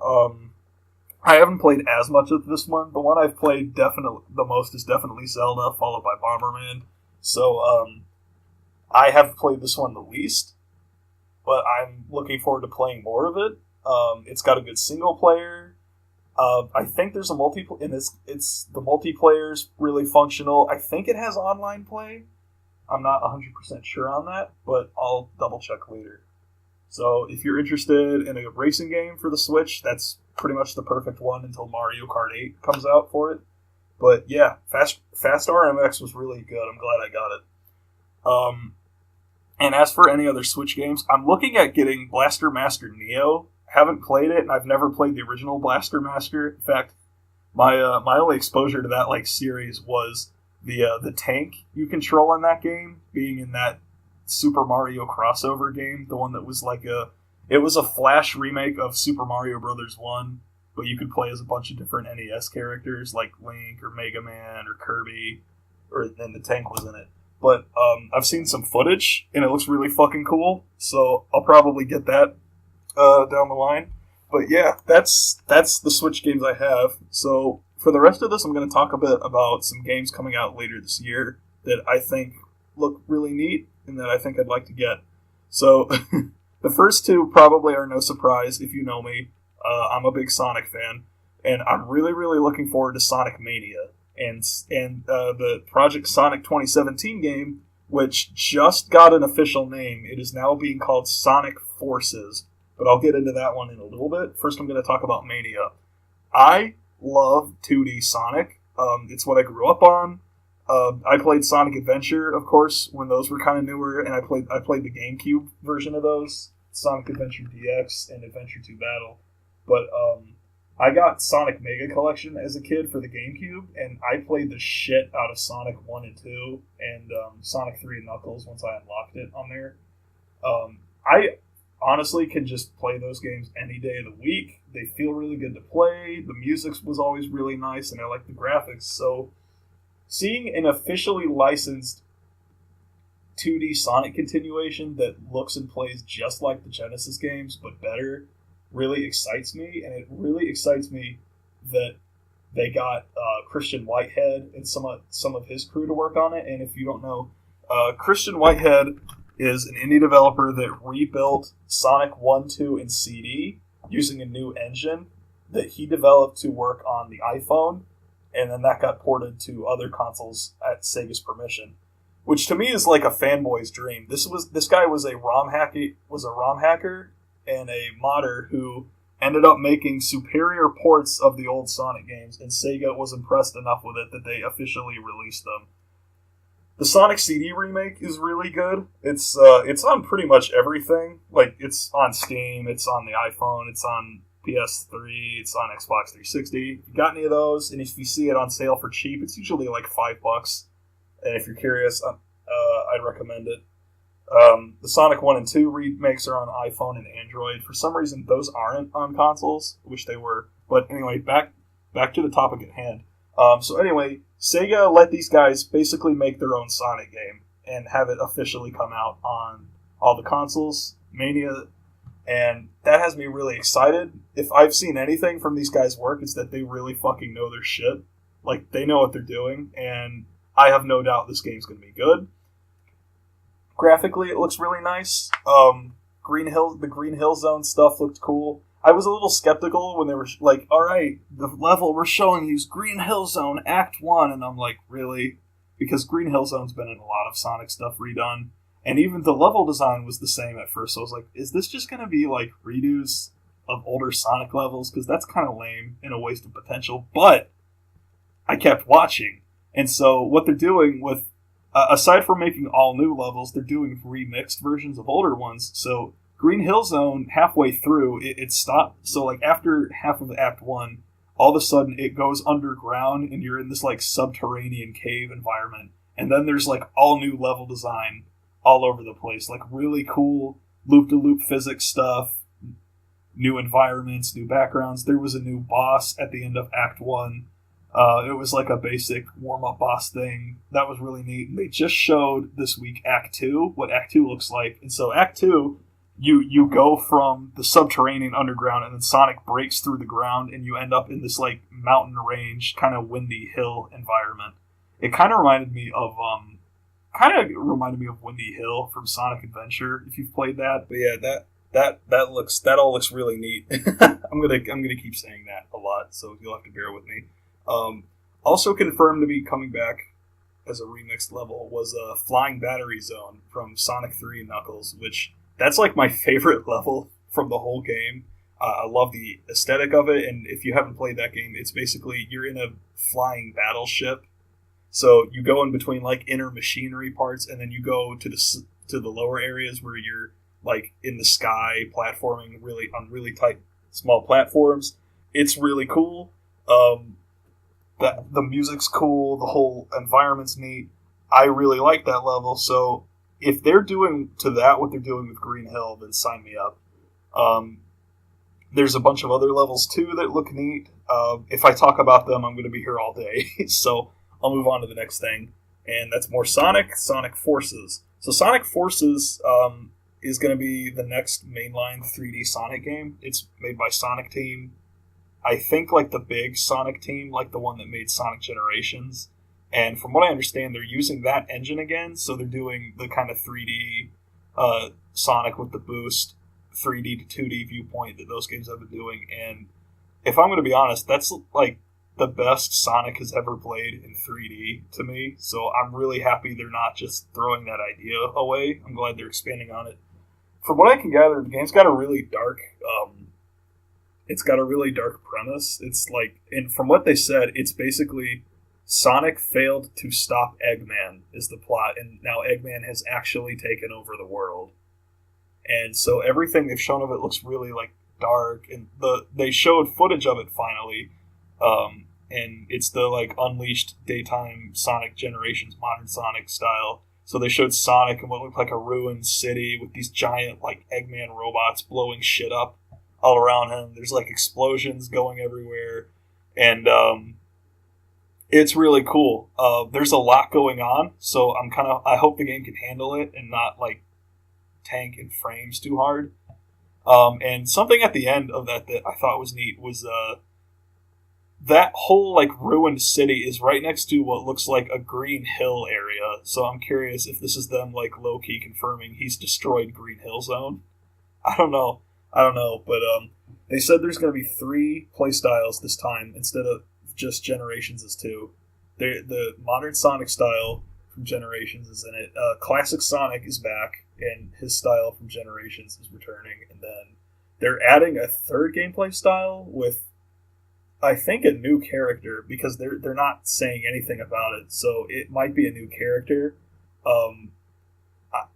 I haven't played as much of this one. The one I've played the most is definitely Zelda, followed by Bomberman. So I have played this one the least, but I'm looking forward to playing more of it. It's got a good single player. I think there's a multiplayer, and it's the multiplayer's really functional. I think it has online play. I'm not 100% sure on that, but I'll double check later. So if you're interested in a racing game for the Switch, that's pretty much the perfect one until Mario Kart 8 comes out for it. But yeah, Fast RMX was really good. I'm glad I got it. And as for any other Switch games, I'm looking at getting Blaster Master Neo. Haven't played it, and I've never played the original Blaster Master. In fact, my only exposure to that like series was the tank you control in that game, being in that Super Mario crossover game, the one that was like it was a Flash remake of Super Mario Brothers 1, but you could play as a bunch of different NES characters like Link or Mega Man or Kirby, and the tank was in it. But I've seen some footage, and it looks really fucking cool, so I'll probably get that down the line. But yeah, that's the Switch games I have. So for the rest of this, I'm going to talk a bit about some games coming out later this year that I think look really neat and that I think I'd like to get. So the first two probably are no surprise if you know me. I'm a big Sonic fan, and I'm really, really looking forward to Sonic Mania and the Project Sonic 2017 game, which just got an official name. It is now being called Sonic Forces, but I'll get into that one in a little bit. First, I'm going to talk about Mania. I love 2D Sonic. It's what I grew up on. I played Sonic Adventure, of course, when those were kind of newer, and I played the GameCube version of those, Sonic Adventure DX and Adventure 2 Battle. But I got Sonic Mega Collection as a kid for the GameCube, and I played the shit out of Sonic 1 and 2, and Sonic 3 and Knuckles once I unlocked it on there. I honestly can just play those games any day of the week. They feel really good to play. The music was always really nice, and I like the graphics. So seeing an officially licensed 2D Sonic continuation that looks and plays just like the Genesis games, but better, really excites me. And it really excites me that they got Christian Whitehead and some of his crew to work on it. And if you don't know, Christian Whitehead is an indie developer that rebuilt Sonic 1, 2, and CD using a new engine that he developed to work on the iPhone, and then that got ported to other consoles at Sega's permission, which to me is like a fanboy's dream. This guy was a ROM hacker and a modder who ended up making superior ports of the old Sonic games, and Sega was impressed enough with it that they officially released them. The Sonic CD remake is really good. It's on pretty much everything. Like, it's on Steam, it's on the iPhone, it's on PS3, it's on Xbox 360. If you got any of those, and if you see it on sale for cheap, it's usually like $5. And if you're curious, I'd recommend it. The Sonic 1 and 2 remakes are on iPhone and Android. For some reason, those aren't on consoles. I wish they were. But anyway, back to the topic at hand. So anyway, Sega let these guys basically make their own Sonic game and have it officially come out on all the consoles, Mania, and that has me really excited. If I've seen anything from these guys' work, it's that they really fucking know their shit. Like, they know what they're doing, and I have no doubt this game's going to be good. Graphically, it looks really nice. The Green Hill Zone stuff looked cool. I was a little skeptical when they were like, alright, the level we're showing you is Green Hill Zone Act 1, and I'm like, really? Because Green Hill Zone's been in a lot of Sonic stuff redone, and even the level design was the same at first, so I was like, is this just going to be like redos of older Sonic levels? Because that's kind of lame and a waste of potential, but I kept watching, and so what they're doing with, aside from making all new levels, they're doing remixed versions of older ones, so Green Hill Zone, halfway through, it stopped. So, like, after half of Act 1, all of a sudden it goes underground and you're in this, like, subterranean cave environment. And then there's, like, all new level design all over the place. Like, really cool loop-to-loop physics stuff, new environments, new backgrounds. There was a new boss at the end of Act 1. It was, like, a basic warm-up boss thing. That was really neat. And they just showed this week Act 2, what Act 2 looks like. And so Act 2... You go from the subterranean underground, and then Sonic breaks through the ground, and you end up in this like mountain range, kind of windy hill environment. It kind of reminded me of Windy Hill from Sonic Adventure, if you've played that. But yeah, that all looks really neat. I'm gonna keep saying that a lot, so you'll have to bear with me. Also confirmed to be coming back as a remixed level was a Flying Battery Zone from Sonic 3 and Knuckles, which that's like my favorite level from the whole game. I love the aesthetic of it, and if you haven't played that game, it's basically you're in a flying battleship. So you go in between like inner machinery parts, and then you go to the lower areas where you're like in the sky platforming on really tight small platforms. It's really cool. The music's cool. The whole environment's neat. I really like that level. So if they're doing to that what they're doing with Green Hill, then sign me up. There's a bunch of other levels too that look neat. If I talk about them, I'm going to be here all day. So I'll move on to the next thing, and that's more Sonic Forces. So Sonic Forces is going to be the next mainline 3D Sonic game. It's made by Sonic Team. I think like the big Sonic team, like the one that made Sonic Generations. And from what I understand, they're using that engine again, so they're doing the kind of 3D Sonic with the boost, 3D to 2D viewpoint that those games have been doing. And if I'm going to be honest, that's like the best Sonic has ever played in 3D to me. So I'm really happy they're not just throwing that idea away. I'm glad they're expanding on it. From what I can gather, the game's got a really dark premise. It's like, and from what they said, it's basically Sonic failed to stop Eggman is the plot, and now Eggman has actually taken over the world. And so everything they've shown of it looks really like dark, and they showed footage of it finally, and it's the like unleashed daytime Sonic Generations modern Sonic style. So they showed Sonic in what looked like a ruined city with these giant like Eggman robots blowing shit up all around him. There's like explosions going everywhere, and it's really cool. There's a lot going on, so I hope the game can handle it and not like tank in frames too hard. And something at the end of that I thought was neat was that whole like ruined city is right next to what looks like a Green Hill area. So I'm curious if this is them like low key confirming he's destroyed Green Hill Zone. I don't know, but they said there's going to be 3 playstyles this time instead of just Generations is 2. The modern Sonic style from Generations is in it. Classic Sonic is back, and his style from Generations is returning. And then they're adding a third gameplay style with, I think, a new character, because they're not saying anything about it. So it might be a new character.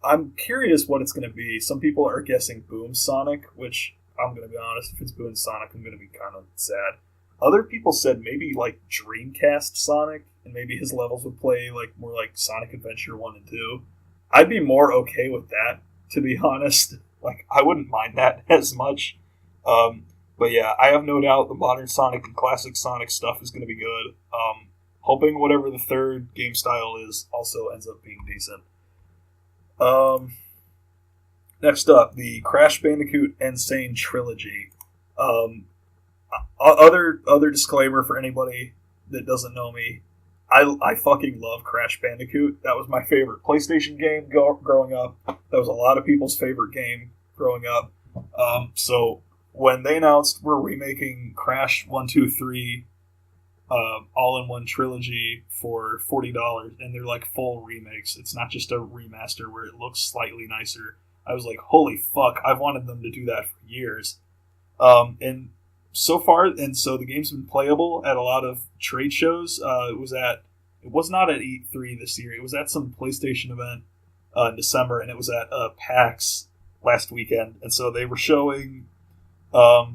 I'm curious what it's going to be. Some people are guessing Boom Sonic, which I'm going to be honest. If it's booing Sonic, I'm going to be kind of sad. Other people said maybe like Dreamcast Sonic, and maybe his levels would play like more like Sonic Adventure 1 and 2. I'd be more okay with that, to be honest. Like, I wouldn't mind that as much. But yeah, I have no doubt the modern Sonic and classic Sonic stuff is going to be good. Hoping whatever the third game style is also ends up being decent. Next up, the Crash Bandicoot Insane Trilogy. Other disclaimer for anybody that doesn't know me, I fucking love Crash Bandicoot. That was my favorite PlayStation game growing up. That was a lot of people's favorite game growing up. So when they announced we're remaking Crash 1, 2, 3 all-in-one trilogy for $40, and they're like full remakes, it's not just a remaster where it looks slightly nicer, I was like, holy fuck, I've wanted them to do that for years. And so the game's been playable at a lot of trade shows. It was not at E3 this year. It was at some PlayStation event in December, and it was at PAX last weekend. And so they were showing a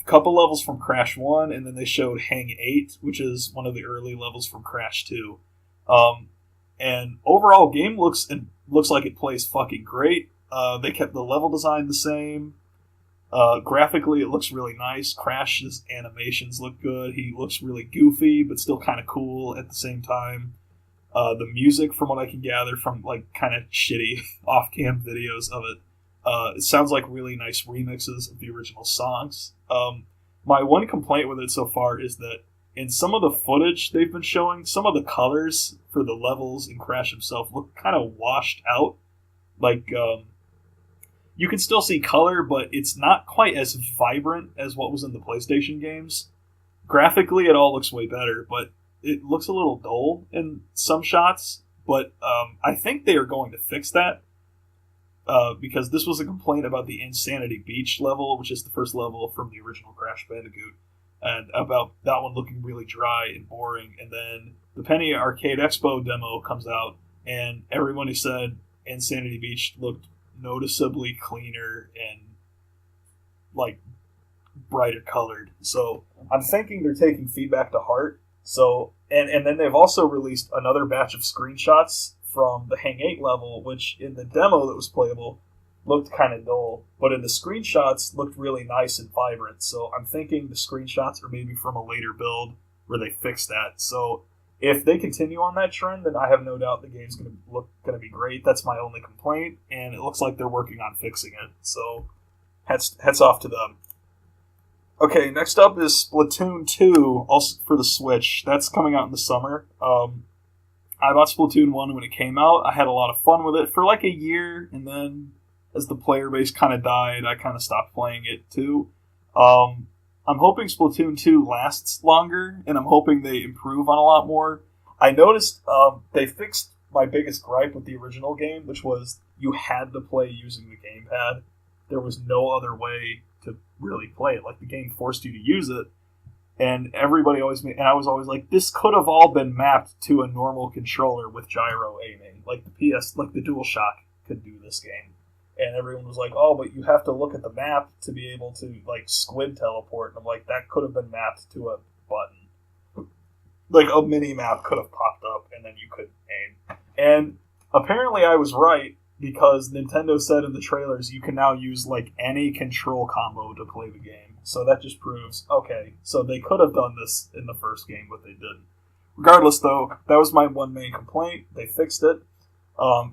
couple levels from Crash 1, and then they showed Hang 8, which is one of the early levels from Crash 2. And overall, game looks like it plays fucking great. They kept the level design the same. Graphically, it looks really nice. Crash's animations look good. He looks really goofy, but still kind of cool at the same time. The music, from what I can gather from like kind of shitty off-cam videos of it, it sounds like really nice remixes of the original songs. My one complaint with it so far is that in some of the footage they've been showing, some of the colors for the levels in Crash himself look kind of washed out. Like, you can still see color, but it's not quite as vibrant as what was in the PlayStation games. Graphically, it all looks way better, but it looks a little dull in some shots. But I think they are going to fix that, because this was a complaint about the Insanity Beach level, which is the first level from the original Crash Bandicoot, and about that one looking really dry and boring. And then the Penny Arcade Expo demo comes out, and everyone who said Insanity Beach looked noticeably cleaner and like brighter colored. So I'm thinking they're taking feedback to heart. So and then they've also released another batch of screenshots from the Hang 8 level, which in the demo that was playable looked kind of dull, but in the screenshots looked really nice and vibrant. So I'm thinking the screenshots are maybe from a later build where they fixed that. So if they continue on that trend, then I have no doubt the game's going to be great. That's my only complaint, and it looks like they're working on fixing it. So, hats off to them. Okay, next up is Splatoon 2, also for the Switch. That's coming out in the summer. I bought Splatoon 1 when it came out. I had a lot of fun with it for like a year, and then as the player base kind of died, I kind of stopped playing it too. I'm hoping Splatoon 2 lasts longer, and I'm hoping they improve on a lot more. I noticed they fixed my biggest gripe with the original game, which was you had to play using the gamepad. There was no other way to really play it. Like, the game forced you to use it, and I was always like, this could have all been mapped to a normal controller with gyro aiming. Like the DualShock could do this game. And everyone was like, oh, but you have to look at the map to be able to, like, squid teleport. And I'm like, that could have been mapped to a button. Like, a mini-map could have popped up, and then you could aim. And apparently I was right, because Nintendo said in the trailers you can now use, like, any control combo to play the game. So that just proves, okay, so they could have done this in the first game, but they didn't. Regardless, though, that was my one main complaint. They fixed it.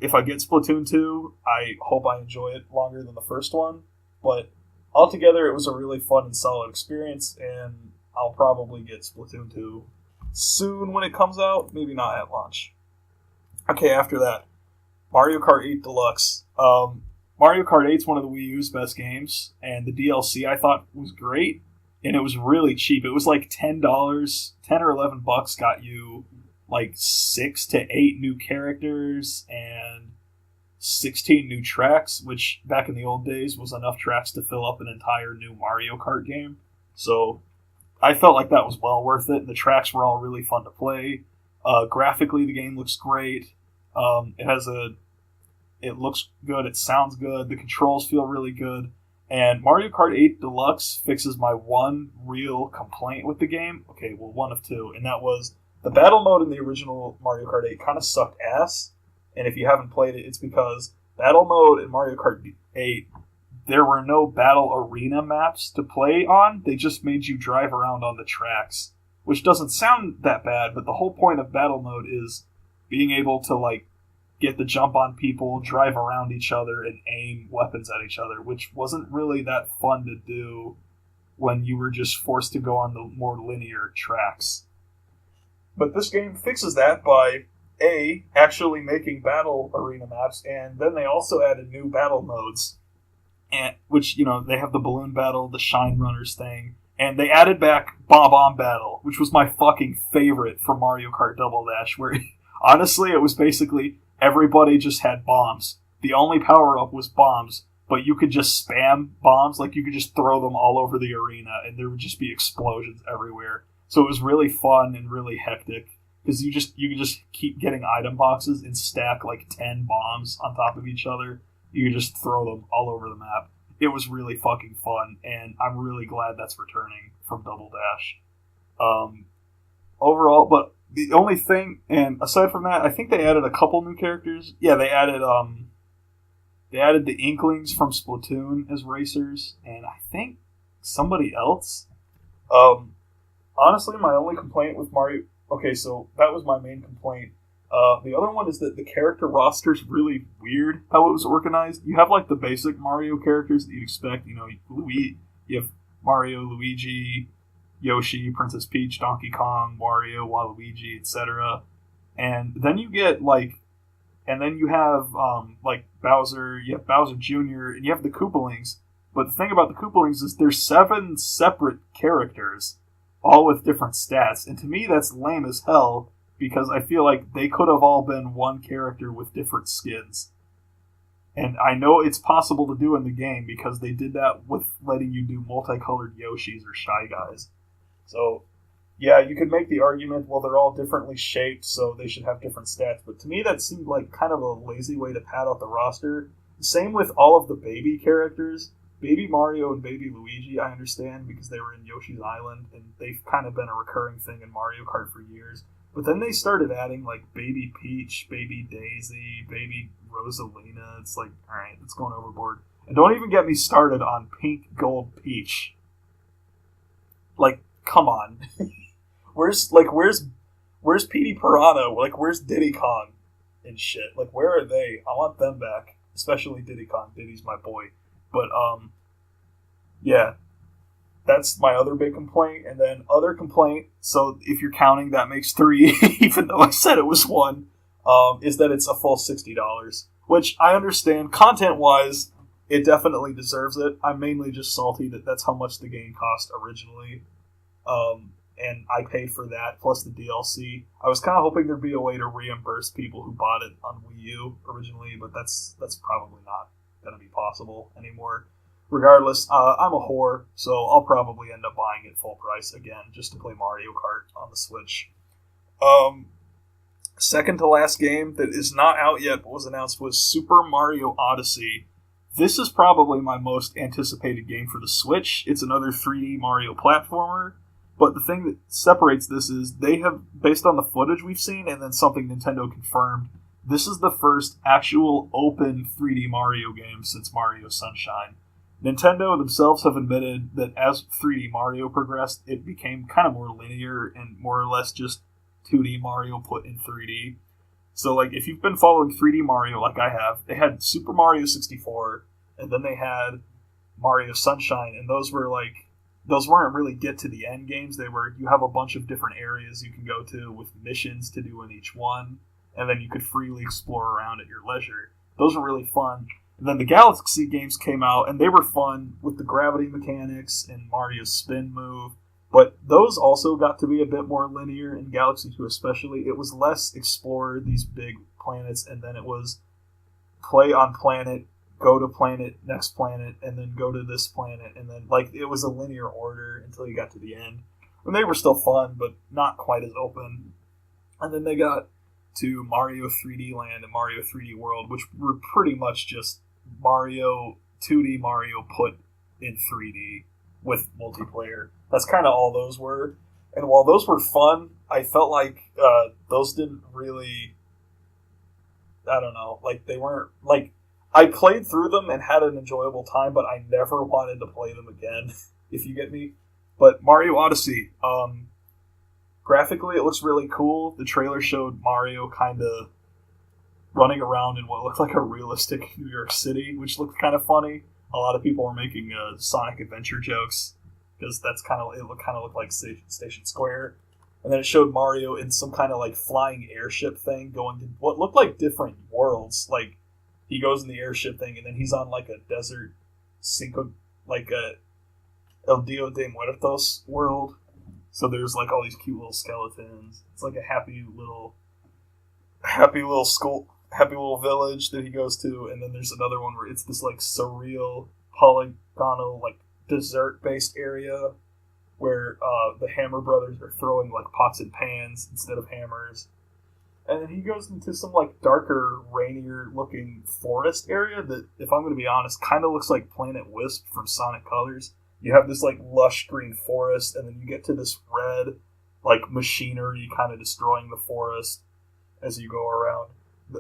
If I get Splatoon 2, I hope I enjoy it longer than the first one. But altogether, it was a really fun and solid experience, and I'll probably get Splatoon 2 soon when it comes out. Maybe not at launch. Okay, after that, Mario Kart 8 Deluxe. Mario Kart 8 is one of the Wii U's best games, and the DLC I thought was great, and it was really cheap. It was like $10, $10 or $11 got you like 6 to 8 new characters and 16 new tracks, which back in the old days was enough tracks to fill up an entire new Mario Kart game. So I felt like that was well worth it. The tracks were all really fun to play. Graphically, the game looks great. It looks good. It sounds good. The controls feel really good. And Mario Kart 8 Deluxe fixes my one real complaint with the game. Okay, well, one of two. And that was the battle mode in the original Mario Kart 8 kind of sucked ass. And if you haven't played it, it's because battle mode in Mario Kart 8, there were no battle arena maps to play on. They just made you drive around on the tracks, which doesn't sound that bad, but the whole point of battle mode is being able to, like, get the jump on people, drive around each other, and aim weapons at each other, which wasn't really that fun to do when you were just forced to go on the more linear tracks. But this game fixes that by, A, actually making battle arena maps, and then they also added new battle modes, and which, you know, they have the balloon battle, the Shine Runners thing, and they added back Bomb Battle, which was my fucking favorite from Mario Kart Double Dash, where, honestly, it was basically everybody just had bombs. The only power-up was bombs, but you could just spam bombs, like you could just throw them all over the arena, and there would just be explosions everywhere. So it was really fun and really hectic, because you could just keep getting item boxes and stack like 10 bombs on top of each other. You could just throw them all over the map. It was really fucking fun, and I'm really glad that's returning from Double Dash. Overall, but the only thing, and aside from that, I think they added a couple new characters. Yeah, they added the Inklings from Splatoon as racers, and I think somebody else. Honestly, my only complaint with Mario... Okay, so that was my main complaint. The other one is that the character roster's really weird how it was organized. You have, like, the basic Mario characters that you'd expect. You know, you have Mario, Luigi, Yoshi, Princess Peach, Donkey Kong, Wario, Waluigi, etc. And then you get, like... And then you have, like, Bowser, you have Bowser Jr., and you have the Koopalings. But the thing about the Koopalings is there's 7 separate characters, all with different stats. And to me, that's lame as hell, because I feel like they could have all been one character with different skins. And I know it's possible to do in the game, because they did that with letting you do multicolored Yoshis or Shy Guys. So, yeah, you could make the argument, well, they're all differently shaped, so they should have different stats. But to me, that seemed like kind of a lazy way to pad out the roster. Same with all of the baby characters. Baby Mario and Baby Luigi, I understand, because they were in Yoshi's Island, and they've kind of been a recurring thing in Mario Kart for years. But then they started adding, like, Baby Peach, Baby Daisy, Baby Rosalina. It's like, alright, it's going overboard. And don't even get me started on Pink Gold Peach. Like, come on. Where's Petey Piranha? Like, where's Diddy Kong and shit? Like, where are they? I want them back. Especially Diddy Kong. Diddy's my boy. But, yeah. That's my other big complaint. And then other complaint, so if you're counting, that makes 3, even though I said it was 1, is that it's a full $60. Which I understand, content-wise, it definitely deserves it. I'm mainly just salty that that's how much the game cost originally. And I paid for that, plus the DLC. I was kind of hoping there'd be a way to reimburse people who bought it on Wii U originally, but that's probably not going to be possible anymore. Regardless, I'm a whore, so I'll probably end up buying it full price again, just to play Mario Kart on the Switch. Second to last game that is not out yet, but was announced, was Super Mario Odyssey. This is probably my most anticipated game for the Switch. It's another 3D Mario platformer. But the thing that separates this is they have, based on the footage we've seen and then something Nintendo confirmed, this is the first actual open 3D Mario game since Mario Sunshine. Nintendo themselves have admitted that as 3D Mario progressed, it became kind of more linear and more or less just 2D Mario put in 3D. So, like, if you've been following 3D Mario like I have, they had Super Mario 64, and then they had Mario Sunshine, and those weren't really get to the end games. They were, you have a bunch of different areas you can go to with missions to do in each one, and then you could freely explore around at your leisure. Those were really fun. And then the Galaxy games came out, and they were fun with the gravity mechanics and Mario's spin move. But those also got to be a bit more linear in Galaxy 2 especially. It was less explore these big planets, and then it was play on planet, go to planet, next planet, and then go to this planet, and then, like, it was a linear order until you got to the end. And they were still fun, but not quite as open. And then they got to Mario 3D Land and Mario 3D World, which were pretty much just Mario, 2D Mario put in 3D with multiplayer. That's kind of all those were. And while those were fun, I felt like those didn't really... I don't know. Like, they weren't... Like, I played through them and had an enjoyable time, but I never wanted to play them again, if you get me. But Mario Odyssey, graphically, it looks really cool. The trailer showed Mario kind of running around in what looked like a realistic New York City, which looked kind of funny. A lot of people were making Sonic Adventure jokes, because it looked like Station Square. And then it showed Mario in some kind of like flying airship thing going to what looked like different worlds. Like, he goes in the airship thing, and then he's on like a desert like a El Dio de Muertos world. So there's like all these cute little skeletons. It's like a happy little village that he goes to, and then there's another one where it's this like surreal polygonal like desert-based area where the Hammer Brothers are throwing like pots and pans instead of hammers. And then he goes into some like darker, rainier looking forest area that, if I'm going to be honest, kind of looks like Planet Wisp from Sonic Colors. You have this like lush green forest, and then you get to this red like machinery kind of destroying the forest as you go around.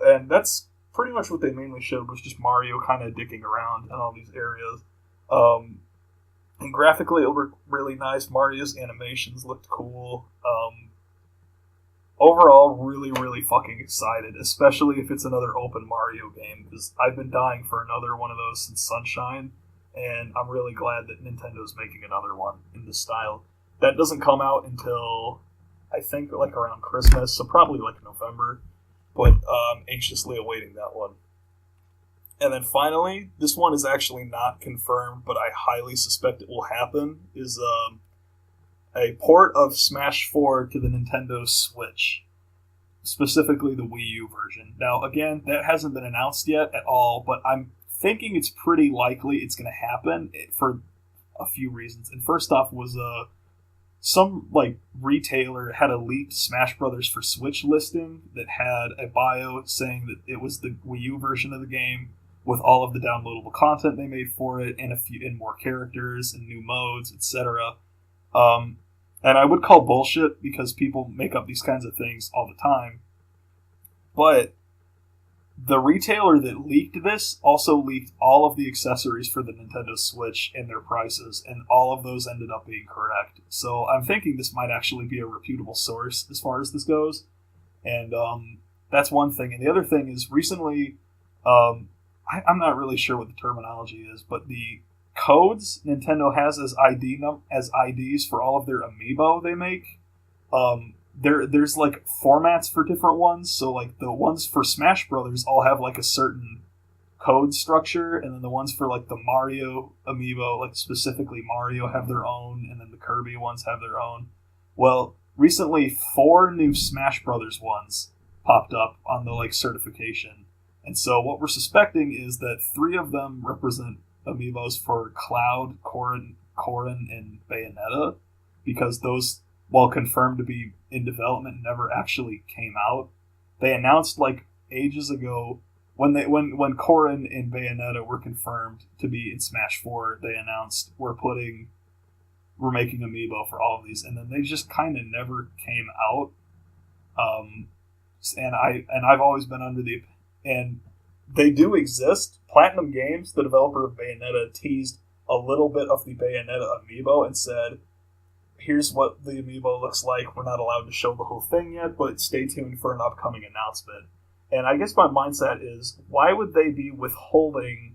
And that's pretty much what they mainly showed, was just Mario kind of dicking around in all these areas. And graphically, it looked really nice. Mario's animations looked cool. Overall, really, really fucking excited, especially if it's another open Mario game, because I've been dying for another one of those since Sunshine, and I'm really glad that Nintendo's making another one in this style. That doesn't come out until, I think, like around Christmas, so probably like November, but I'm anxiously awaiting that one. And then finally, this one is actually not confirmed, but I highly suspect it will happen, is a port of Smash 4 to the Nintendo Switch, specifically the Wii U version. Now, again, that hasn't been announced yet at all, but I'm thinking it's pretty likely it's going to happen for a few reasons. And first off was some like retailer had a leaked Smash Brothers for Switch listing that had a bio saying that it was the Wii U version of the game with all of the downloadable content they made for it and more characters and new modes, etc. And I would call bullshit, because people make up these kinds of things all the time. But the retailer that leaked this also leaked all of the accessories for the Nintendo Switch and their prices, and all of those ended up being correct. So I'm thinking this might actually be a reputable source as far as this goes. And that's one thing. And the other thing is, recently, I'm not really sure what the terminology is, but the codes Nintendo has as IDs for all of their amiibo they make, there's like formats for different ones. So like the ones for Smash Brothers all have like a certain code structure, and then the ones for like the Mario amiibo, like specifically Mario, have their own, and then the Kirby ones have their own. Well, recently 4 new Smash Brothers ones popped up on the like certification, and so what we're suspecting is that 3 of them represent amiibos for Cloud, Corrin, and Bayonetta, because those, while confirmed to be in development, never actually came out. They announced like ages ago when Corrin and Bayonetta were confirmed to be in Smash 4. They announced we're making amiibo for all of these, and then they just kind of never came out. And I've always been under the, and they do exist. Platinum Games, the developer of Bayonetta, teased a little bit of the Bayonetta amiibo and said, here's what the amiibo looks like. We're not allowed to show the whole thing yet, but stay tuned for an upcoming announcement. And I guess my mindset is, why would they be withholding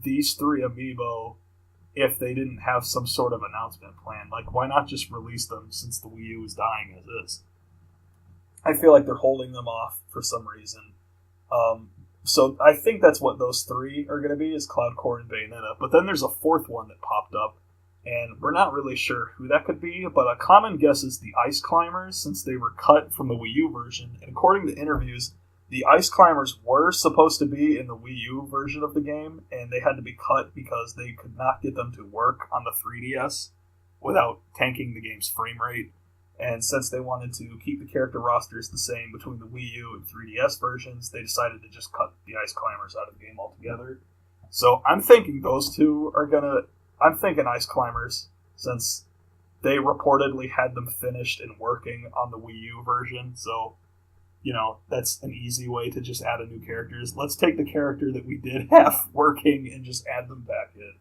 these 3 amiibo if they didn't have some sort of announcement plan? Like, why not just release them, since the Wii U is dying as is? I feel like they're holding them off for some reason. So I think that's what those 3 are going to be, is Cloud, Core, and Bayonetta. But then there's a 4th one that popped up, and we're not really sure who that could be, but a common guess is the Ice Climbers, since they were cut from the Wii U version. And according to interviews, the Ice Climbers were supposed to be in the Wii U version of the game, and they had to be cut because they could not get them to work on the 3DS without tanking the game's frame rate. And since they wanted to keep the character rosters the same between the Wii U and 3DS versions, they decided to just cut the Ice Climbers out of the game altogether. So I'm thinking those 2 are going to I'm thinking Ice Climbers, since they reportedly had them finished and working on the Wii U version, so, that's an easy way to just add a new characters. Let's take the character that we did have working and just add them back in.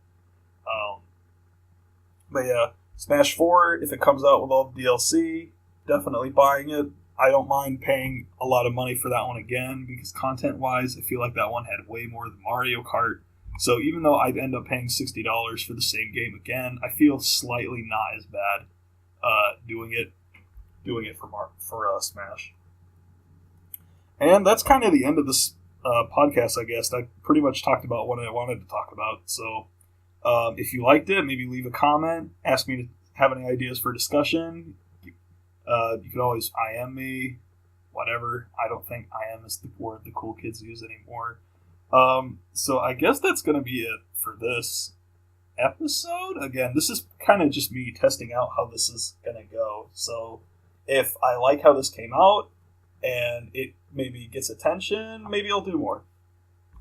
But yeah, Smash 4, if it comes out with all the DLC, definitely buying it. I don't mind paying a lot of money for that one again, because content-wise, I feel like that one had way more than Mario Kart. So even though I'd end up paying $60 for the same game again, I feel slightly not as bad doing it for Smash. And that's kind of the end of this podcast, I guess. I pretty much talked about what I wanted to talk about. So if you liked it, maybe leave a comment. Ask me to have any ideas for discussion. You could always IM me, whatever. I don't think IM is the word the cool kids use anymore. So I guess that's going to be it for this episode. Again, this is kind of just me testing out how this is going to go. So if I like how this came out and it maybe gets attention, maybe I'll do more.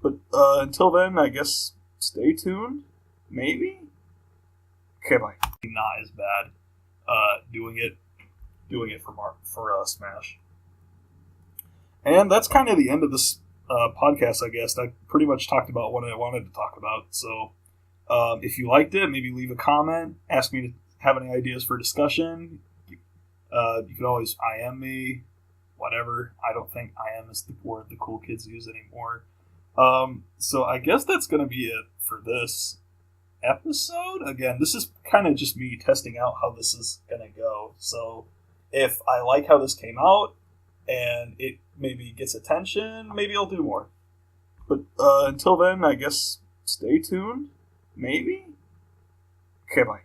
But until then, I guess stay tuned. Maybe? Okay, bye. Not as bad doing it for Smash. And that's kind of the end of this podcast, I guess. I pretty much talked about what I wanted to talk about. So if you liked it, maybe leave a comment. Ask me to have any ideas for discussion. You could always IM me, whatever. I don't think IM is the word the cool kids use anymore. So I guess that's going to be it for this episode. Again, this is kind of just me testing out how this is going to go. So if I like how this came out and it maybe gets attention, maybe I'll do more. But until then, I guess stay tuned. Maybe? Okay, bye.